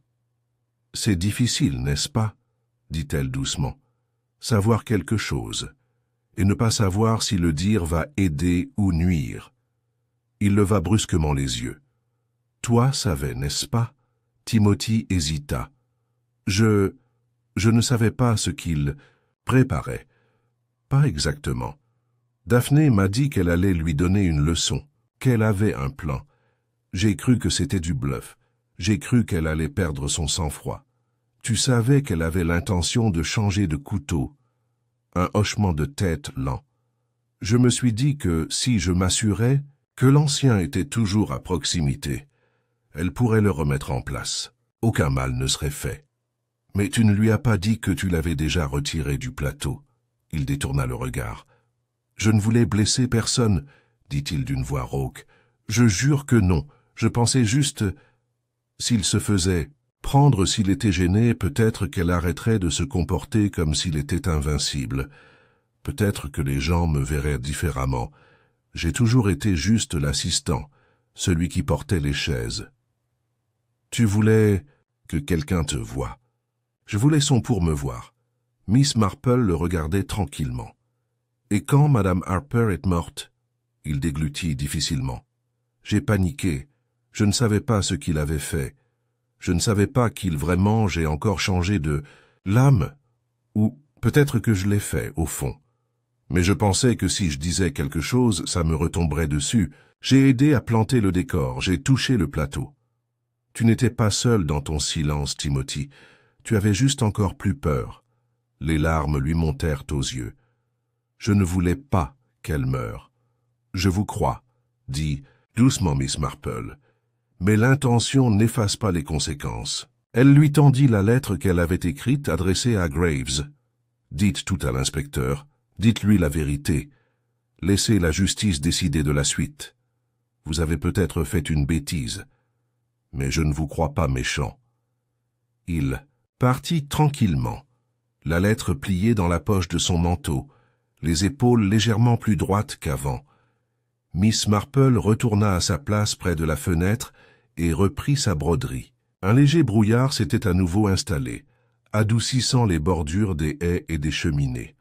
C'est difficile, n'est-ce pas ?» dit-elle doucement. « Savoir quelque chose, et ne pas savoir si le dire va aider ou nuire. » Il leva brusquement les yeux. « Toi savais, n'est-ce pas ?» Timothy hésita. « Je ne savais pas ce qu'il préparait. »« Pas exactement. Daphné m'a dit qu'elle allait lui donner une leçon, qu'elle avait un plan. J'ai cru que c'était du bluff. J'ai cru qu'elle allait perdre son sang-froid. Tu savais qu'elle avait l'intention de changer de couteau. » Un hochement de tête lent. « Je me suis dit que si je m'assurais que l'ancien était toujours à proximité, elle pourrait le remettre en place. Aucun mal ne serait fait. Mais tu ne lui as pas dit que tu l'avais déjà retiré du plateau. » Il détourna le regard. « Je ne voulais blesser personne, » dit-il d'une voix rauque. « Je jure que non. Je pensais juste... S'il se faisait prendre, s'il était gêné, peut-être qu'elle arrêterait de se comporter comme s'il était invincible. Peut-être que les gens me verraient différemment. J'ai toujours été juste l'assistant, celui qui portait les chaises. Tu voulais que quelqu'un te voie. Je voulais son pour me voir. » Miss Marple le regardait tranquillement. « Et quand Madame Harper est morte ?» Il déglutit difficilement. « J'ai paniqué. Je ne savais pas ce qu'il avait fait. Je ne savais pas qu'il vraiment j'ai encore changé de l'âme. Ou peut-être que je l'ai fait, au fond. Mais je pensais que si je disais quelque chose, ça me retomberait dessus. J'ai aidé à planter le décor, j'ai touché le plateau. Tu n'étais pas seul dans ton silence, Timothy. Tu avais juste encore plus peur. » Les larmes lui montèrent aux yeux. « Je ne voulais pas qu'elle meure. »« Je vous crois, » dit doucement Miss Marple. « Mais l'intention n'efface pas les conséquences. » Elle lui tendit la lettre qu'elle avait écrite adressée à Graves. « Dites tout à l'inspecteur. Dites-lui la vérité. Laissez la justice décider de la suite. Vous avez peut-être fait une bêtise, mais je ne vous crois pas méchant. » Il partit tranquillement, la lettre pliée dans la poche de son manteau, les épaules légèrement plus droites qu'avant. Miss Marple retourna à sa place près de la fenêtre et reprit sa broderie. Un léger brouillard s'était à nouveau installé, adoucissant les bordures des haies et des cheminées.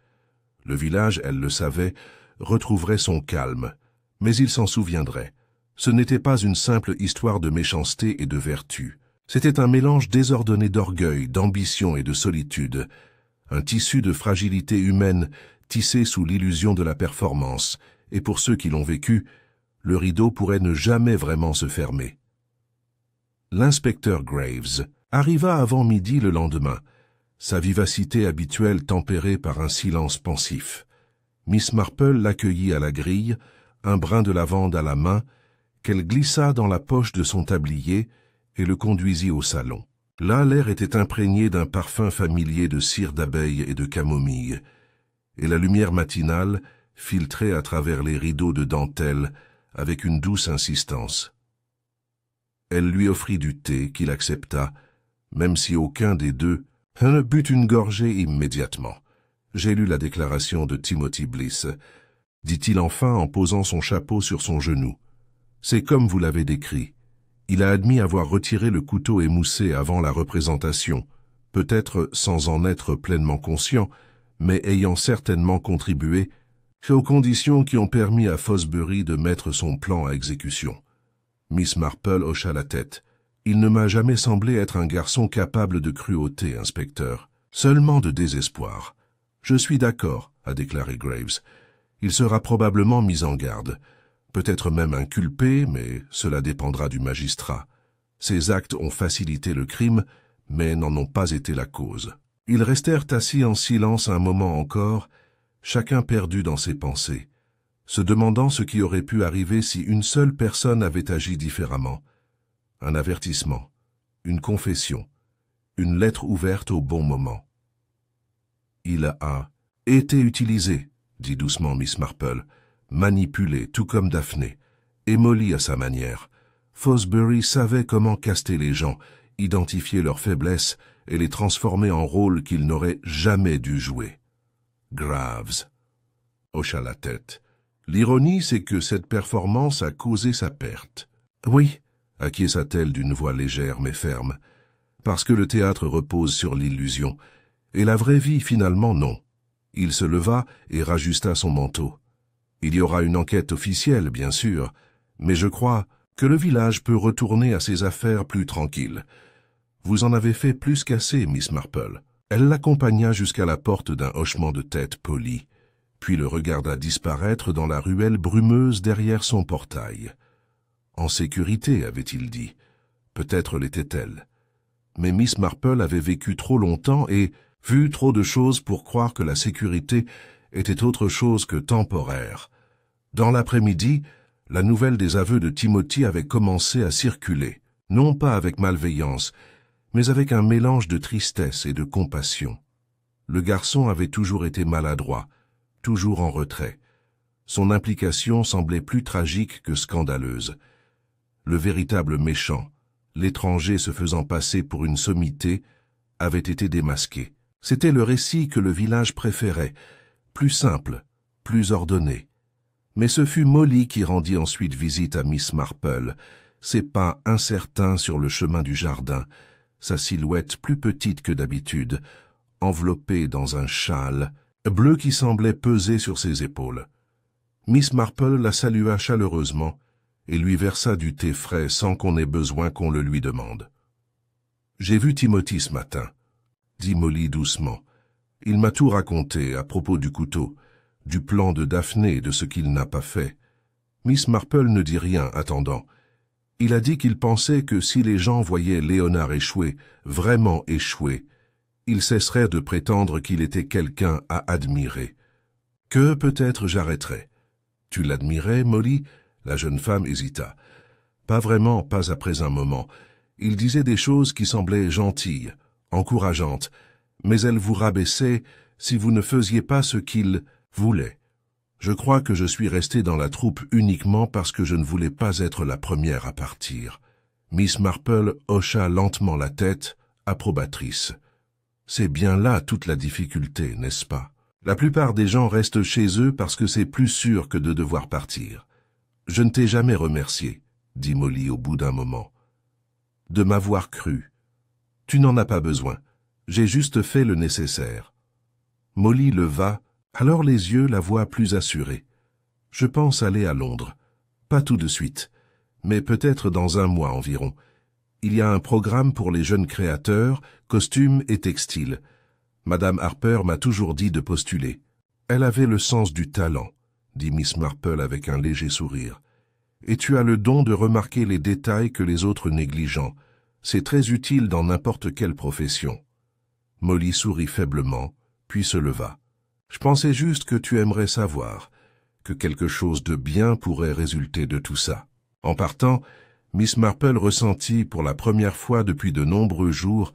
Le village, elle le savait, retrouverait son calme, mais il s'en souviendrait. Ce n'était pas une simple histoire de méchanceté et de vertu. C'était un mélange désordonné d'orgueil, d'ambition et de solitude, un tissu de fragilité humaine tissé sous l'illusion de la performance, et pour ceux qui l'ont vécu, le rideau pourrait ne jamais vraiment se fermer. L'inspecteur Graves arriva avant midi le lendemain, sa vivacité habituelle tempérée par un silence pensif. Miss Marple l'accueillit à la grille, un brin de lavande à la main, qu'elle glissa dans la poche de son tablier et le conduisit au salon. Là, l'air était imprégné d'un parfum familier de cire d'abeille et de camomille, et la lumière matinale filtrait à travers les rideaux de dentelle avec une douce insistance. Elle lui offrit du thé qu'il accepta, même si aucun des deux ne but une gorgée immédiatement. « J'ai lu la déclaration de Timothy Bliss », dit-il enfin en posant son chapeau sur son genou. « C'est comme vous l'avez décrit. Il a admis avoir retiré le couteau émoussé avant la représentation, peut-être sans en être pleinement conscient, mais ayant certainement contribué aux conditions qui ont permis à Fosbury de mettre son plan à exécution. » Miss Marple hocha la tête. « Il ne m'a jamais semblé être un garçon capable de cruauté, inspecteur. Seulement de désespoir. »« Je suis d'accord, » a déclaré Graves. « Il sera probablement mis en garde. Peut-être même inculpé, mais cela dépendra du magistrat. Ses actes ont facilité le crime, mais n'en ont pas été la cause. » Ils restèrent assis en silence un moment encore, chacun perdu dans ses pensées, se demandant ce qui aurait pu arriver si une seule personne avait agi différemment. Un avertissement, une confession, une lettre ouverte au bon moment. « Il a été utilisé, » dit doucement Miss Marple, « manipulé, tout comme Daphné, et Molly à sa manière. Fosbury savait comment caster les gens, identifier leurs faiblesses et les transformer en rôles qu'ils n'auraient jamais dû jouer. » Graves hocha la tête. « L'ironie, c'est que cette performance a causé sa perte. »« Oui, » acquiesça-t-elle d'une voix légère mais ferme, « parce que le théâtre repose sur l'illusion, et la vraie vie, finalement, non. » Il se leva et rajusta son manteau. « Il y aura une enquête officielle, bien sûr, mais je crois que le village peut retourner à ses affaires plus tranquilles. Vous en avez fait plus qu'assez, Miss Marple. » Elle l'accompagna jusqu'à la porte d'un hochement de tête poli, puis le regarda disparaître dans la ruelle brumeuse derrière son portail. En sécurité, avait-il dit. Peut-être l'était-elle. Mais Miss Marple avait vécu trop longtemps et vu trop de choses pour croire que la sécurité était autre chose que temporaire. Dans l'après-midi, la nouvelle des aveux de Timothy avait commencé à circuler, non pas avec malveillance, mais avec un mélange de tristesse et de compassion. Le garçon avait toujours été maladroit, toujours en retrait. Son implication semblait plus tragique que scandaleuse. Le véritable méchant, l'étranger se faisant passer pour une sommité, avait été démasqué. C'était le récit que le village préférait, plus simple, plus ordonné. Mais ce fut Molly qui rendit ensuite visite à Miss Marple, ses pas incertains sur le chemin du jardin, sa silhouette plus petite que d'habitude, enveloppée dans un châle bleu qui semblait peser sur ses épaules. Miss Marple la salua chaleureusement et lui versa du thé frais sans qu'on ait besoin qu'on le lui demande. « J'ai vu Timothy ce matin, » dit Molly doucement. « Il m'a tout raconté à propos du couteau, du plan de Daphné et de ce qu'il n'a pas fait. » Miss Marple ne dit rien, attendant. Il a dit qu'il pensait que si les gens voyaient Léonard échouer, vraiment échouer, ils cesseraient de prétendre qu'il était quelqu'un à admirer. Que peut-être j'arrêterais. « Tu l'admirais, Molly ?» La jeune femme hésita. « Pas vraiment, pas après un moment. Il disait des choses qui semblaient gentilles, encourageantes, mais elles vous rabaissaient si vous ne faisiez pas ce qu'il voulait. Je crois que je suis restée dans la troupe uniquement parce que je ne voulais pas être la première à partir. » Miss Marple hocha lentement la tête, approbatrice. « C'est bien là toute la difficulté, n'est-ce pas? La plupart des gens restent chez eux parce que c'est plus sûr que de devoir partir. »« Je ne t'ai jamais remercié, » dit Molly au bout d'un moment. « De m'avoir cru. Tu n'en as pas besoin. J'ai juste fait le nécessaire. » Molly leva, alors les yeux, la voix plus assurée. « Je pense aller à Londres. Pas tout de suite, mais peut-être dans un mois environ. Il y a un programme pour les jeunes créateurs, costumes et textiles. Madame Harper m'a toujours dit de postuler. Elle avait le sens du talent, » dit Miss Marple avec un léger sourire. « Et tu as le don de remarquer les détails que les autres négligent. C'est très utile dans n'importe quelle profession. » Molly sourit faiblement, puis se leva. Je pensais juste que tu aimerais savoir que quelque chose de bien pourrait résulter de tout ça. » En partant, Miss Marple ressentit pour la première fois depuis de nombreux jours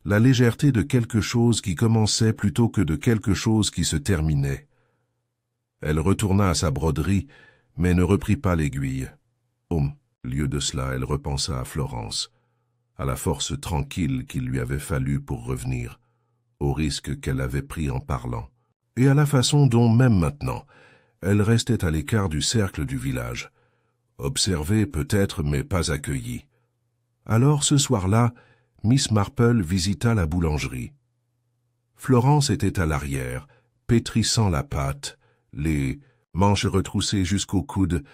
la légèreté de quelque chose qui commençait plutôt que de quelque chose qui se terminait. Elle retourna à sa broderie, mais ne reprit pas l'aiguille. Au lieu de cela, elle repensa à Florence, à la force tranquille qu'il lui avait fallu pour revenir, au risque qu'elle avait pris en parlant, et à la façon dont, même maintenant, elle restait à l'écart du cercle du village, observée peut-être mais pas accueillie. Alors, ce soir-là, Miss Marple visita la boulangerie. Florence était à l'arrière, pétrissant la pâte, les manches retroussées jusqu'au coude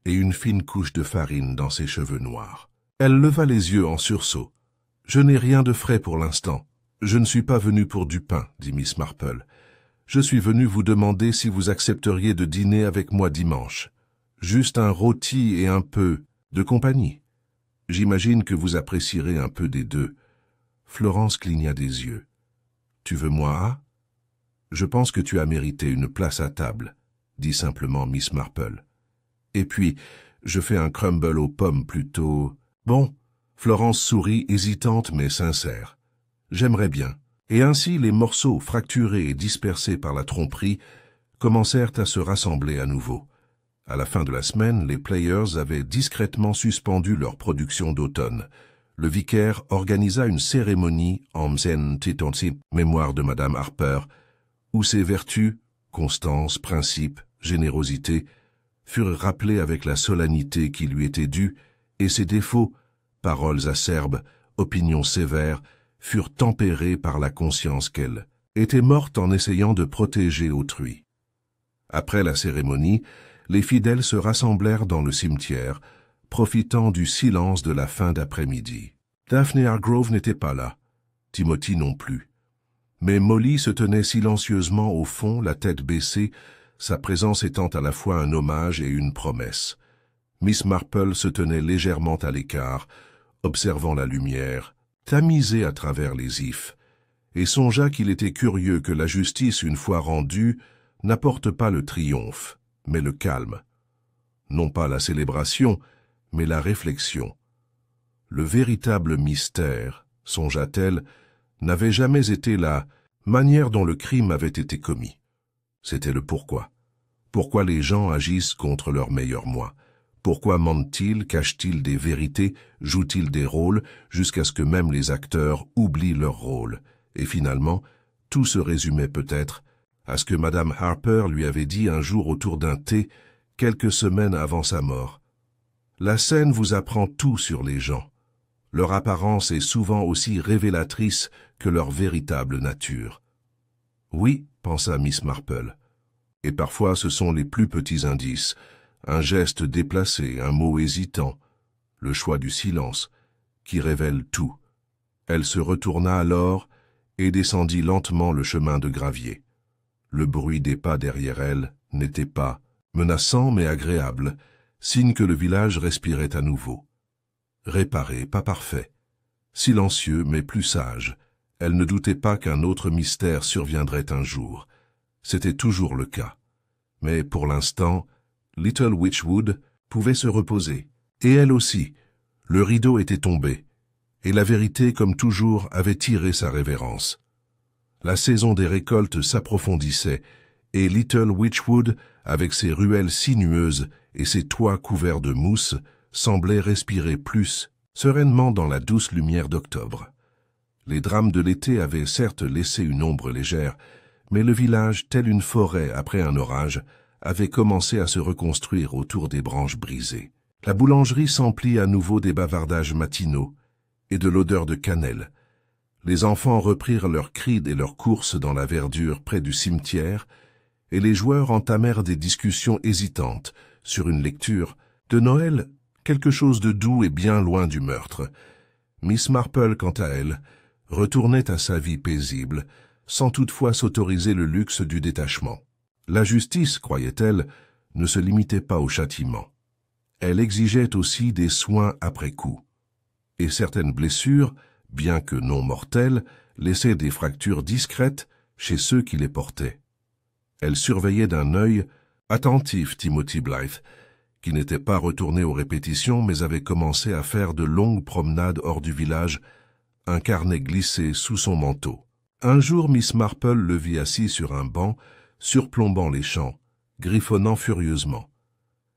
et une fine couche de farine dans ses cheveux noirs. Elle leva les yeux en sursaut. « Je n'ai rien de frais pour l'instant. Je ne suis pas venue pour du pain, » dit Miss Marple. « Je suis venue vous demander si vous accepteriez de dîner avec moi dimanche. Juste un rôti et un peu de compagnie. J'imagine que vous apprécierez un peu des deux. » Florence cligna des yeux. « Tu veux moi? Je pense que tu as mérité une place à table, » dit simplement Miss Marple. « Et puis, je fais un crumble aux pommes plutôt... » « Bon. » Florence sourit, hésitante mais sincère. « J'aimerais bien. » Et ainsi les morceaux fracturés et dispersés par la tromperie commencèrent à se rassembler à nouveau. À la fin de la semaine, les Players avaient discrètement suspendu leur production d'automne. Le vicaire organisa une cérémonie en Mzen-Titonsi, mémoire de Madame Harper, où ses vertus, constance, principe, générosité, furent rappelées avec la solennité qui lui était due, et ses défauts, paroles acerbes, opinions sévères, furent tempérés par la conscience qu'elle était morte en essayant de protéger autrui. Après la cérémonie, les fidèles se rassemblèrent dans le cimetière, profitant du silence de la fin d'après-midi. Daphne Hargrove n'était pas là, Timothy non plus. Mais Molly se tenait silencieusement au fond, la tête baissée, sa présence étant à la fois un hommage et une promesse. Miss Marple se tenait légèrement à l'écart, observant la lumière, tamisée à travers les ifs, et songea qu'il était curieux que la justice, une fois rendue, n'apporte pas le triomphe, mais le calme. Non pas la célébration, mais la réflexion. Le véritable mystère, songea-t-elle, n'avait jamais été la manière dont le crime avait été commis. C'était le pourquoi. Pourquoi les gens agissent contre leur meilleur moi? Pourquoi mentent-ils, cachent-ils des vérités, jouent-ils des rôles, jusqu'à ce que même les acteurs oublient leur rôle? Et finalement, tout se résumait peut-être à ce que Madame Harper lui avait dit un jour autour d'un thé, quelques semaines avant sa mort. La scène vous apprend tout sur les gens. Leur apparence est souvent aussi révélatrice que leur véritable nature. Oui, pensa Miss Marple. Et parfois ce sont les plus petits indices, un geste déplacé, un mot hésitant, le choix du silence, qui révèlent tout. Elle se retourna alors et descendit lentement le chemin de gravier. Le bruit des pas derrière elle n'était pas menaçant mais agréable, signe que le village respirait à nouveau. Réparé, pas parfait. Silencieux mais plus sage, elle ne doutait pas qu'un autre mystère surviendrait un jour. C'était toujours le cas. Mais pour l'instant, Little Witchwood pouvait se reposer. Et elle aussi. Le rideau était tombé. Et la vérité, comme toujours, avait tiré sa révérence. La saison des récoltes s'approfondissait, et Little Witchwood, avec ses ruelles sinueuses et ses toits couverts de mousse, semblait respirer plus sereinement dans la douce lumière d'octobre. Les drames de l'été avaient certes laissé une ombre légère, mais le village, tel une forêt après un orage, avait commencé à se reconstruire autour des branches brisées. La boulangerie s'emplit à nouveau des bavardages matinaux et de l'odeur de cannelle. Les enfants reprirent leurs cris et leurs courses dans la verdure près du cimetière, et les joueurs entamèrent des discussions hésitantes sur une lecture de Noël, quelque chose de doux et bien loin du meurtre. Miss Marple, quant à elle, retournait à sa vie paisible, sans toutefois s'autoriser le luxe du détachement. La justice, croyait-elle, ne se limitait pas au châtiment. Elle exigeait aussi des soins après coup. Et certaines blessures, bien que non mortelles, laissaient des fractures discrètes chez ceux qui les portaient. Elle surveillait d'un œil attentif Timothy Blythe, qui n'était pas retourné aux répétitions mais avait commencé à faire de longues promenades hors du village, un carnet glissé sous son manteau. Un jour, Miss Marple le vit assis sur un banc, surplombant les champs, griffonnant furieusement.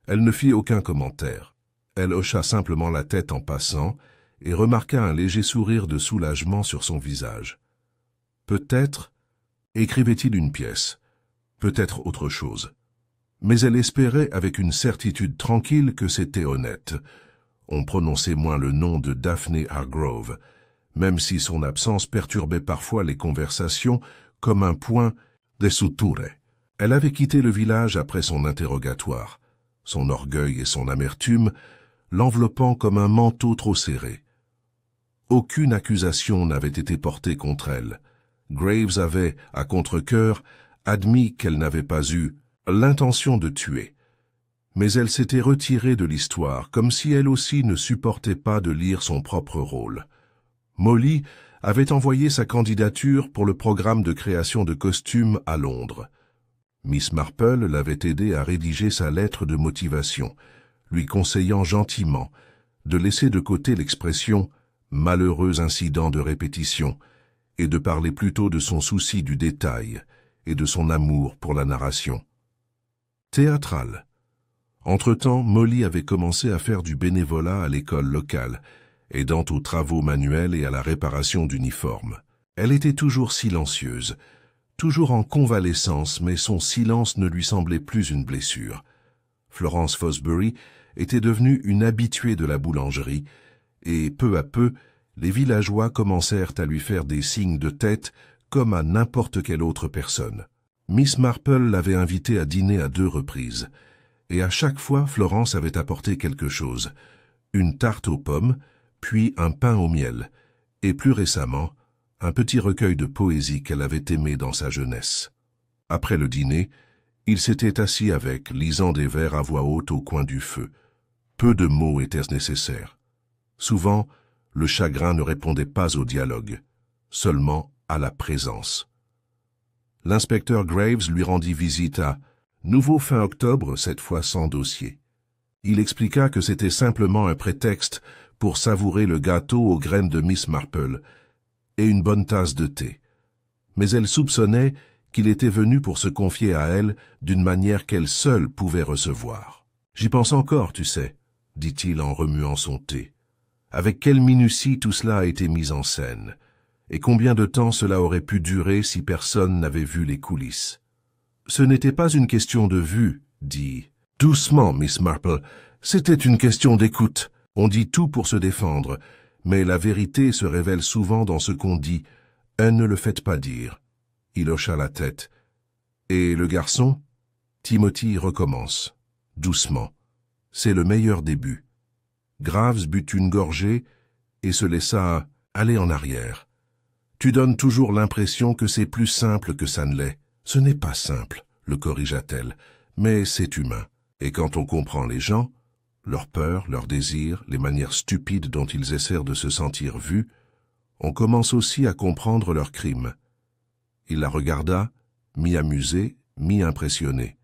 Elle ne fit aucun commentaire. Elle hocha simplement la tête en passant et remarqua un léger sourire de soulagement sur son visage. Peut-être écrivait-il une pièce, peut-être autre chose. Mais elle espérait avec une certitude tranquille que c'était honnête. On prononçait moins le nom de Daphne Hargrove, même si son absence perturbait parfois les conversations comme un point de suture. Elle avait quitté le village après son interrogatoire, son orgueil et son amertume l'enveloppant comme un manteau trop serré. Aucune accusation n'avait été portée contre elle. Graves avait, à contre-cœur, admis qu'elle n'avait pas eu l'intention de tuer. Mais elle s'était retirée de l'histoire, comme si elle aussi ne supportait pas de lire son propre rôle. Molly avait envoyé sa candidature pour le programme de création de costumes à Londres. Miss Marple l'avait aidée à rédiger sa lettre de motivation, lui conseillant gentiment de laisser de côté l'expression « malheureux incident de répétition » et de parler plutôt de son souci du détail et de son amour pour la narration. Théâtrale. Entre-temps, Molly avait commencé à faire du bénévolat à l'école locale, aidant aux travaux manuels et à la réparation d'uniformes. Elle était toujours silencieuse, toujours en convalescence, mais son silence ne lui semblait plus une blessure. Florence Fosbury était devenue une habituée de la boulangerie, et peu à peu, les villageois commencèrent à lui faire des signes de tête comme à n'importe quelle autre personne. Miss Marple l'avait invitée à dîner à 2 reprises, et à chaque fois Florence avait apporté quelque chose, une tarte aux pommes, puis un pain au miel, et plus récemment, un petit recueil de poésie qu'elle avait aimé dans sa jeunesse. Après le dîner, ils s'étaient assis avec, lisant des vers à voix haute au coin du feu. Peu de mots étaient nécessaires. Souvent, le chagrin ne répondait pas au dialogue, seulement à la présence. L'inspecteur Graves lui rendit visite à nouveau fin octobre, cette fois sans dossier. Il expliqua que c'était simplement un prétexte pour savourer le gâteau aux graines de Miss Marple et une bonne tasse de thé. Mais elle soupçonnait qu'il était venu pour se confier à elle d'une manière qu'elle seule pouvait recevoir. « J'y pense encore, tu sais, » dit-il en remuant son thé. Avec quelle minutie tout cela a été mis en scène, et combien de temps cela aurait pu durer si personne n'avait vu les coulisses. Ce n'était pas une question de vue, dit. Doucement, Miss Marple, c'était une question d'écoute. On dit tout pour se défendre, mais la vérité se révèle souvent dans ce qu'on dit. Ne le faites pas dire. Il hocha la tête. Et le garçon? Timothy recommence, doucement. C'est le meilleur début. Graves but une gorgée et se laissa aller en arrière. Tu donnes toujours l'impression que c'est plus simple que ça ne l'est. Ce n'est pas simple, le corrigea-t-elle, mais c'est humain. Et quand on comprend les gens, leurs peurs, leurs désirs, les manières stupides dont ils essaient de se sentir vus, on commence aussi à comprendre leurs crimes. Il la regarda, mi-amusé, mi-impressionné.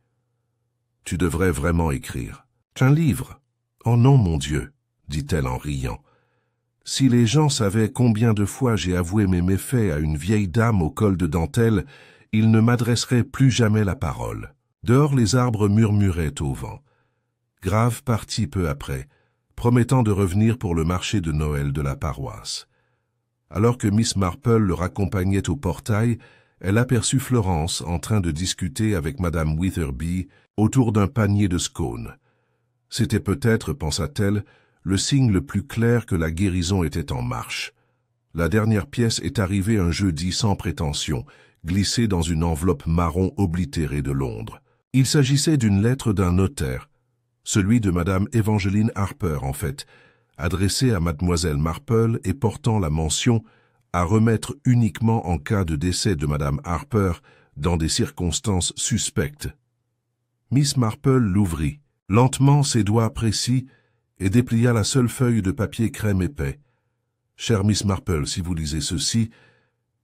Tu devrais vraiment écrire. Un livre? Oh non, mon Dieu, dit-elle en riant. Si les gens savaient combien de fois j'ai avoué mes méfaits à une vieille dame au col de dentelle, ils ne m'adresseraient plus jamais la parole. Dehors, les arbres murmuraient au vent. Grave partit peu après, promettant de revenir pour le marché de Noël de la paroisse. Alors que Miss Marple le raccompagnait au portail, elle aperçut Florence en train de discuter avec Madame Witherby autour d'un panier de scones. C'était peut-être, pensa-t-elle, le signe le plus clair que la guérison était en marche. La dernière pièce est arrivée un jeudi sans prétention, glissée dans une enveloppe marron oblitérée de Londres. Il s'agissait d'une lettre d'un notaire, celui de Madame Evangeline Harper en fait, adressée à Mademoiselle Marple et portant la mention « à remettre uniquement en cas de décès de Madame Harper dans des circonstances suspectes ». Miss Marple l'ouvrit, lentement ses doigts précis, et déplia la seule feuille de papier crème épais. « Chère Miss Marple, si vous lisez ceci,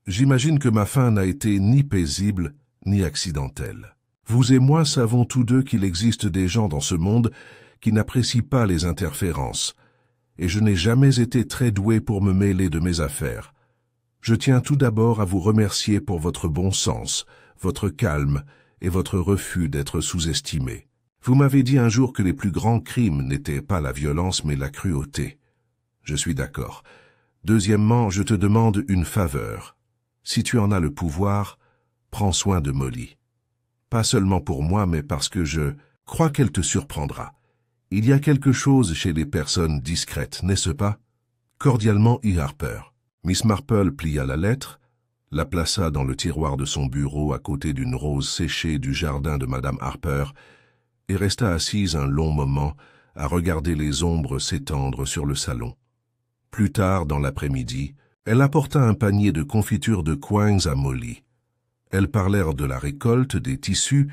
j'imagine que ma fin n'a été ni paisible ni accidentelle. Vous et moi savons tous deux qu'il existe des gens dans ce monde qui n'apprécient pas les interférences, et je n'ai jamais été très doué pour me mêler de mes affaires. Je tiens tout d'abord à vous remercier pour votre bon sens, votre calme et votre refus d'être sous-estimé. Vous m'avez dit un jour que les plus grands crimes n'étaient pas la violence mais la cruauté. Je suis d'accord. Deuxièmement, je te demande une faveur. Si tu en as le pouvoir, prends soin de Molly. Pas seulement pour moi, mais parce que je crois qu'elle te surprendra. Il y a quelque chose chez les personnes discrètes, n'est-ce pas? Cordialement, E. Harper. Miss Marple plia la lettre, la plaça dans le tiroir de son bureau à côté d'une rose séchée du jardin de Madame Harper et resta assise un long moment à regarder les ombres s'étendre sur le salon. Plus tard, dans l'après-midi, elle apporta un panier de confitures de coings à Molly. Elles parlèrent de la récolte, des tissus,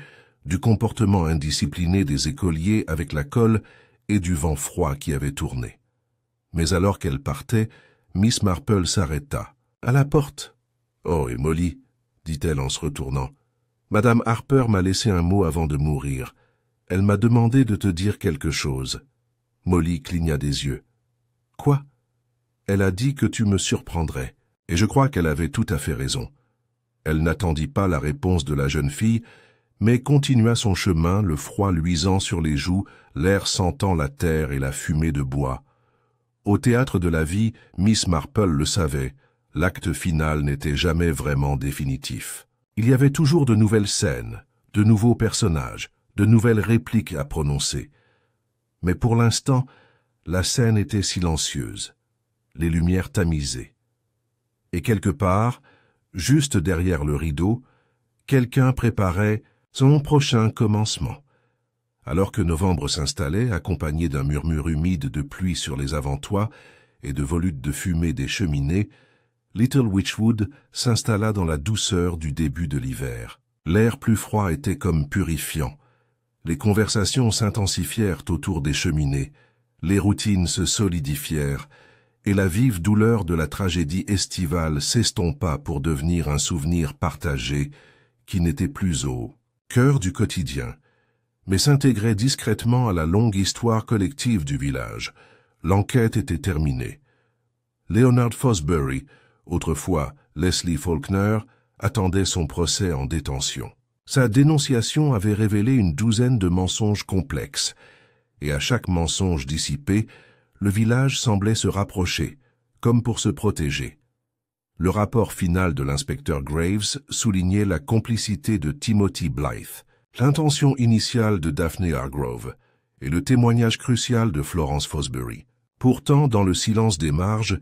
du comportement indiscipliné des écoliers avec la colle et du vent froid qui avait tourné. Mais alors qu'elle partait, Miss Marple s'arrêta. « À la porte. »« Oh, et Molly, » dit-elle en se retournant. « Madame Harper m'a laissé un mot avant de mourir. Elle m'a demandé de te dire quelque chose. » Molly cligna des yeux. « Quoi ?» ?»« Elle a dit que tu me surprendrais, et je crois qu'elle avait tout à fait raison. » Elle n'attendit pas la réponse de la jeune fille, mais continua son chemin, le froid luisant sur les joues, l'air sentant la terre et la fumée de bois. Au théâtre de la vie, Miss Marple le savait, l'acte final n'était jamais vraiment définitif. Il y avait toujours de nouvelles scènes, de nouveaux personnages, de nouvelles répliques à prononcer. Mais pour l'instant, la scène était silencieuse, les lumières tamisées. Et quelque part, juste derrière le rideau, quelqu'un préparait son prochain commencement. Alors que novembre s'installait, accompagné d'un murmure humide de pluie sur les avant-toits et de volutes de fumée des cheminées, Little Witchwood s'installa dans la douceur du début de l'hiver. L'air plus froid était comme purifiant. Les conversations s'intensifièrent autour des cheminées, les routines se solidifièrent, et la vive douleur de la tragédie estivale s'estompa pour devenir un souvenir partagé qui n'était plus au cœur du quotidien, mais s'intégrait discrètement à la longue histoire collective du village. L'enquête était terminée. Leonard Fosbury, autrefois Leslie Faulkner, attendait son procès en détention. Sa dénonciation avait révélé une douzaine de mensonges complexes, et à chaque mensonge dissipé, le village semblait se rapprocher, comme pour se protéger. Le rapport final de l'inspecteur Graves soulignait la complicité de Timothy Blythe, l'intention initiale de Daphne Hargrove et le témoignage crucial de Florence Fosbury. Pourtant, dans le silence des marges,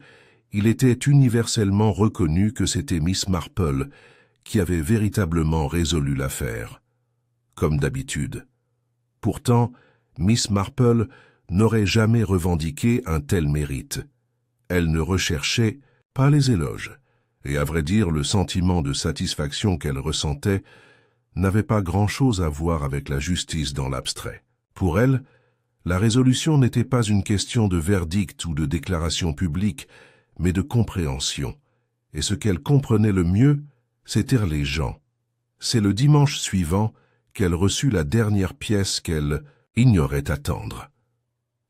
il était universellement reconnu que c'était Miss Marple qui avait véritablement résolu l'affaire. Comme d'habitude. Pourtant, Miss Marple n'aurait jamais revendiqué un tel mérite. Elle ne recherchait pas les éloges, et à vrai dire, le sentiment de satisfaction qu'elle ressentait n'avait pas grand-chose à voir avec la justice dans l'abstrait. Pour elle, la résolution n'était pas une question de verdict ou de déclaration publique, mais de compréhension. Et ce qu'elle comprenait le mieux, c'étaient les gens. C'est le dimanche suivant qu'elle reçut la dernière pièce qu'elle ignorait attendre.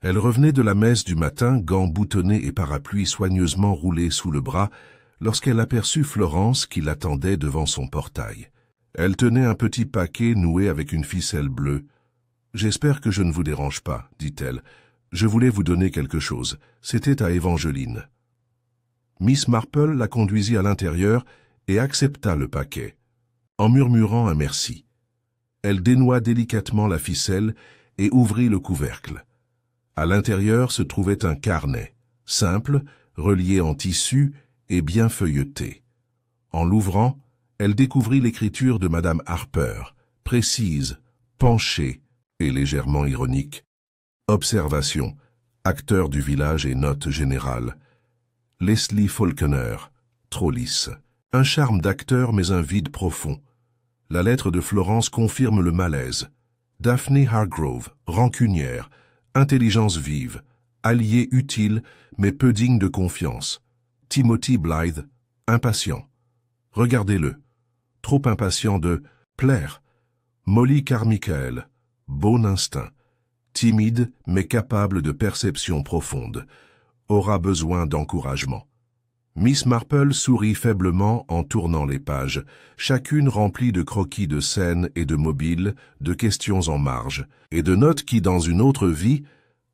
Elle revenait de la messe du matin, gants boutonnés et parapluie soigneusement roulés sous le bras, lorsqu'elle aperçut Florence qui l'attendait devant son portail. Elle tenait un petit paquet noué avec une ficelle bleue. « J'espère que je ne vous dérange pas, » dit-elle. « Je voulais vous donner quelque chose. C'était à Évangeline. » Miss Marple la conduisit à l'intérieur et accepta le paquet, en murmurant un merci. Elle dénoua délicatement la ficelle et ouvrit le couvercle. À l'intérieur se trouvait un carnet, simple, relié en tissu et bien feuilleté. En l'ouvrant, elle découvrit l'écriture de Madame Harper, précise, penchée et légèrement ironique. Observation, acteur du village et note générale. Leslie Faulkner, trop lisse. Un charme d'acteur mais un vide profond. La lettre de Florence confirme le malaise. Daphne Hargrove, rancunière, intelligence vive, allié utile mais peu digne de confiance. Timothy Blythe, impatient. Regardez-le, trop impatient de plaire, Molly Carmichael, bon instinct, timide mais capable de perception profonde, aura besoin d'encouragement. Miss Marple sourit faiblement en tournant les pages, chacune remplie de croquis de scènes et de mobiles, de questions en marge, et de notes qui, dans une autre vie,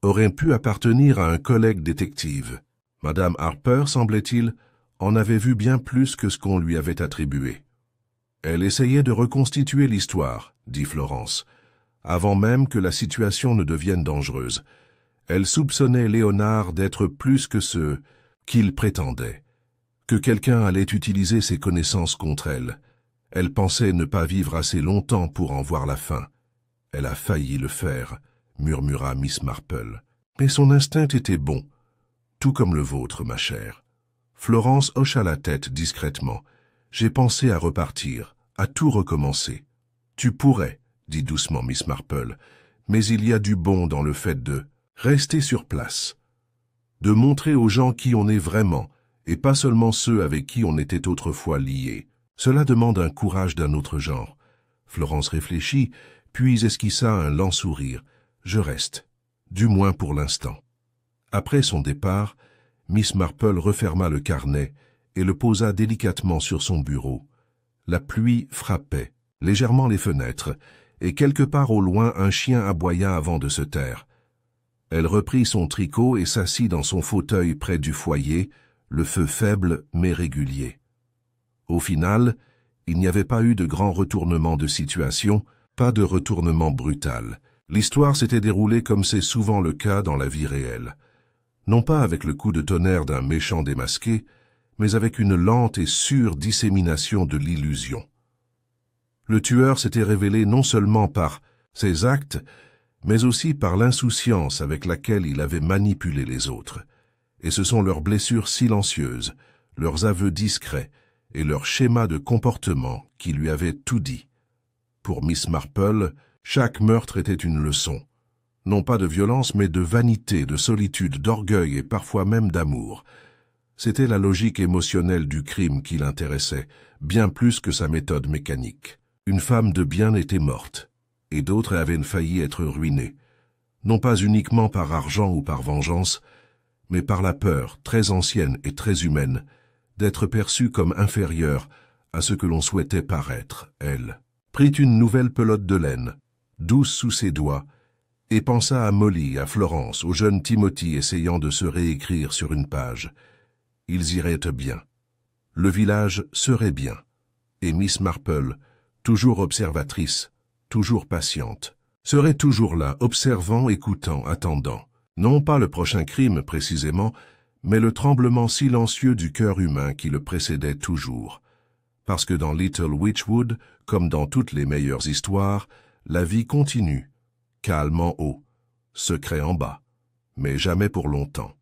auraient pu appartenir à un collègue détective. Madame Harper, semblait-il, en avait vu bien plus que ce qu'on lui avait attribué. Elle essayait de reconstituer l'histoire, dit Florence, avant même que la situation ne devienne dangereuse. Elle soupçonnait Léonard d'être plus que ce qu'il prétendait, que quelqu'un allait utiliser ses connaissances contre elle. Elle pensait ne pas vivre assez longtemps pour en voir la fin. Elle a failli le faire, murmura Miss Marple. Mais son instinct était bon, tout comme le vôtre, ma chère. Florence hocha la tête discrètement. J'ai pensé à repartir, à tout recommencer. Tu pourrais, dit doucement Miss Marple, mais il y a du bon dans le fait de rester sur place, de montrer aux gens qui on est vraiment, et pas seulement ceux avec qui on était autrefois liés. Cela demande un courage d'un autre genre. Florence réfléchit, puis esquissa un lent sourire. Je reste, du moins pour l'instant. Après son départ, Miss Marple referma le carnet et le posa délicatement sur son bureau. La pluie frappait légèrement les fenêtres, et quelque part au loin un chien aboya avant de se taire. Elle reprit son tricot et s'assit dans son fauteuil près du foyer, le feu faible mais régulier. Au final, il n'y avait pas eu de grand retournement de situation, pas de retournement brutal. L'histoire s'était déroulée comme c'est souvent le cas dans la vie réelle. Non pas avec le coup de tonnerre d'un méchant démasqué, mais avec une lente et sûre dissémination de l'illusion. Le tueur s'était révélé non seulement par ses actes, mais aussi par l'insouciance avec laquelle il avait manipulé les autres. Et ce sont leurs blessures silencieuses, leurs aveux discrets et leurs schémas de comportement qui lui avaient tout dit. Pour Miss Marple, chaque meurtre était une leçon. Non pas de violence, mais de vanité, de solitude, d'orgueil et parfois même d'amour. C'était la logique émotionnelle du crime qui l'intéressait, bien plus que sa méthode mécanique. Une femme de bien était morte, et d'autres avaient failli être ruinées, non pas uniquement par argent ou par vengeance, mais par la peur, très ancienne et très humaine, d'être perçue comme inférieure à ce que l'on souhaitait paraître, elle. Prit une nouvelle pelote de laine, douce sous ses doigts, et pensa à Molly, à Florence, au jeune Timothy essayant de se réécrire sur une page. Ils iraient bien. Le village serait bien. Et Miss Marple, toujours observatrice, toujours patiente, serait toujours là, observant, écoutant, attendant. Non pas le prochain crime précisément, mais le tremblement silencieux du cœur humain qui le précédait toujours. Parce que dans Little Witchwood, comme dans toutes les meilleures histoires, la vie continue, calme en haut, secret en bas, mais jamais pour longtemps.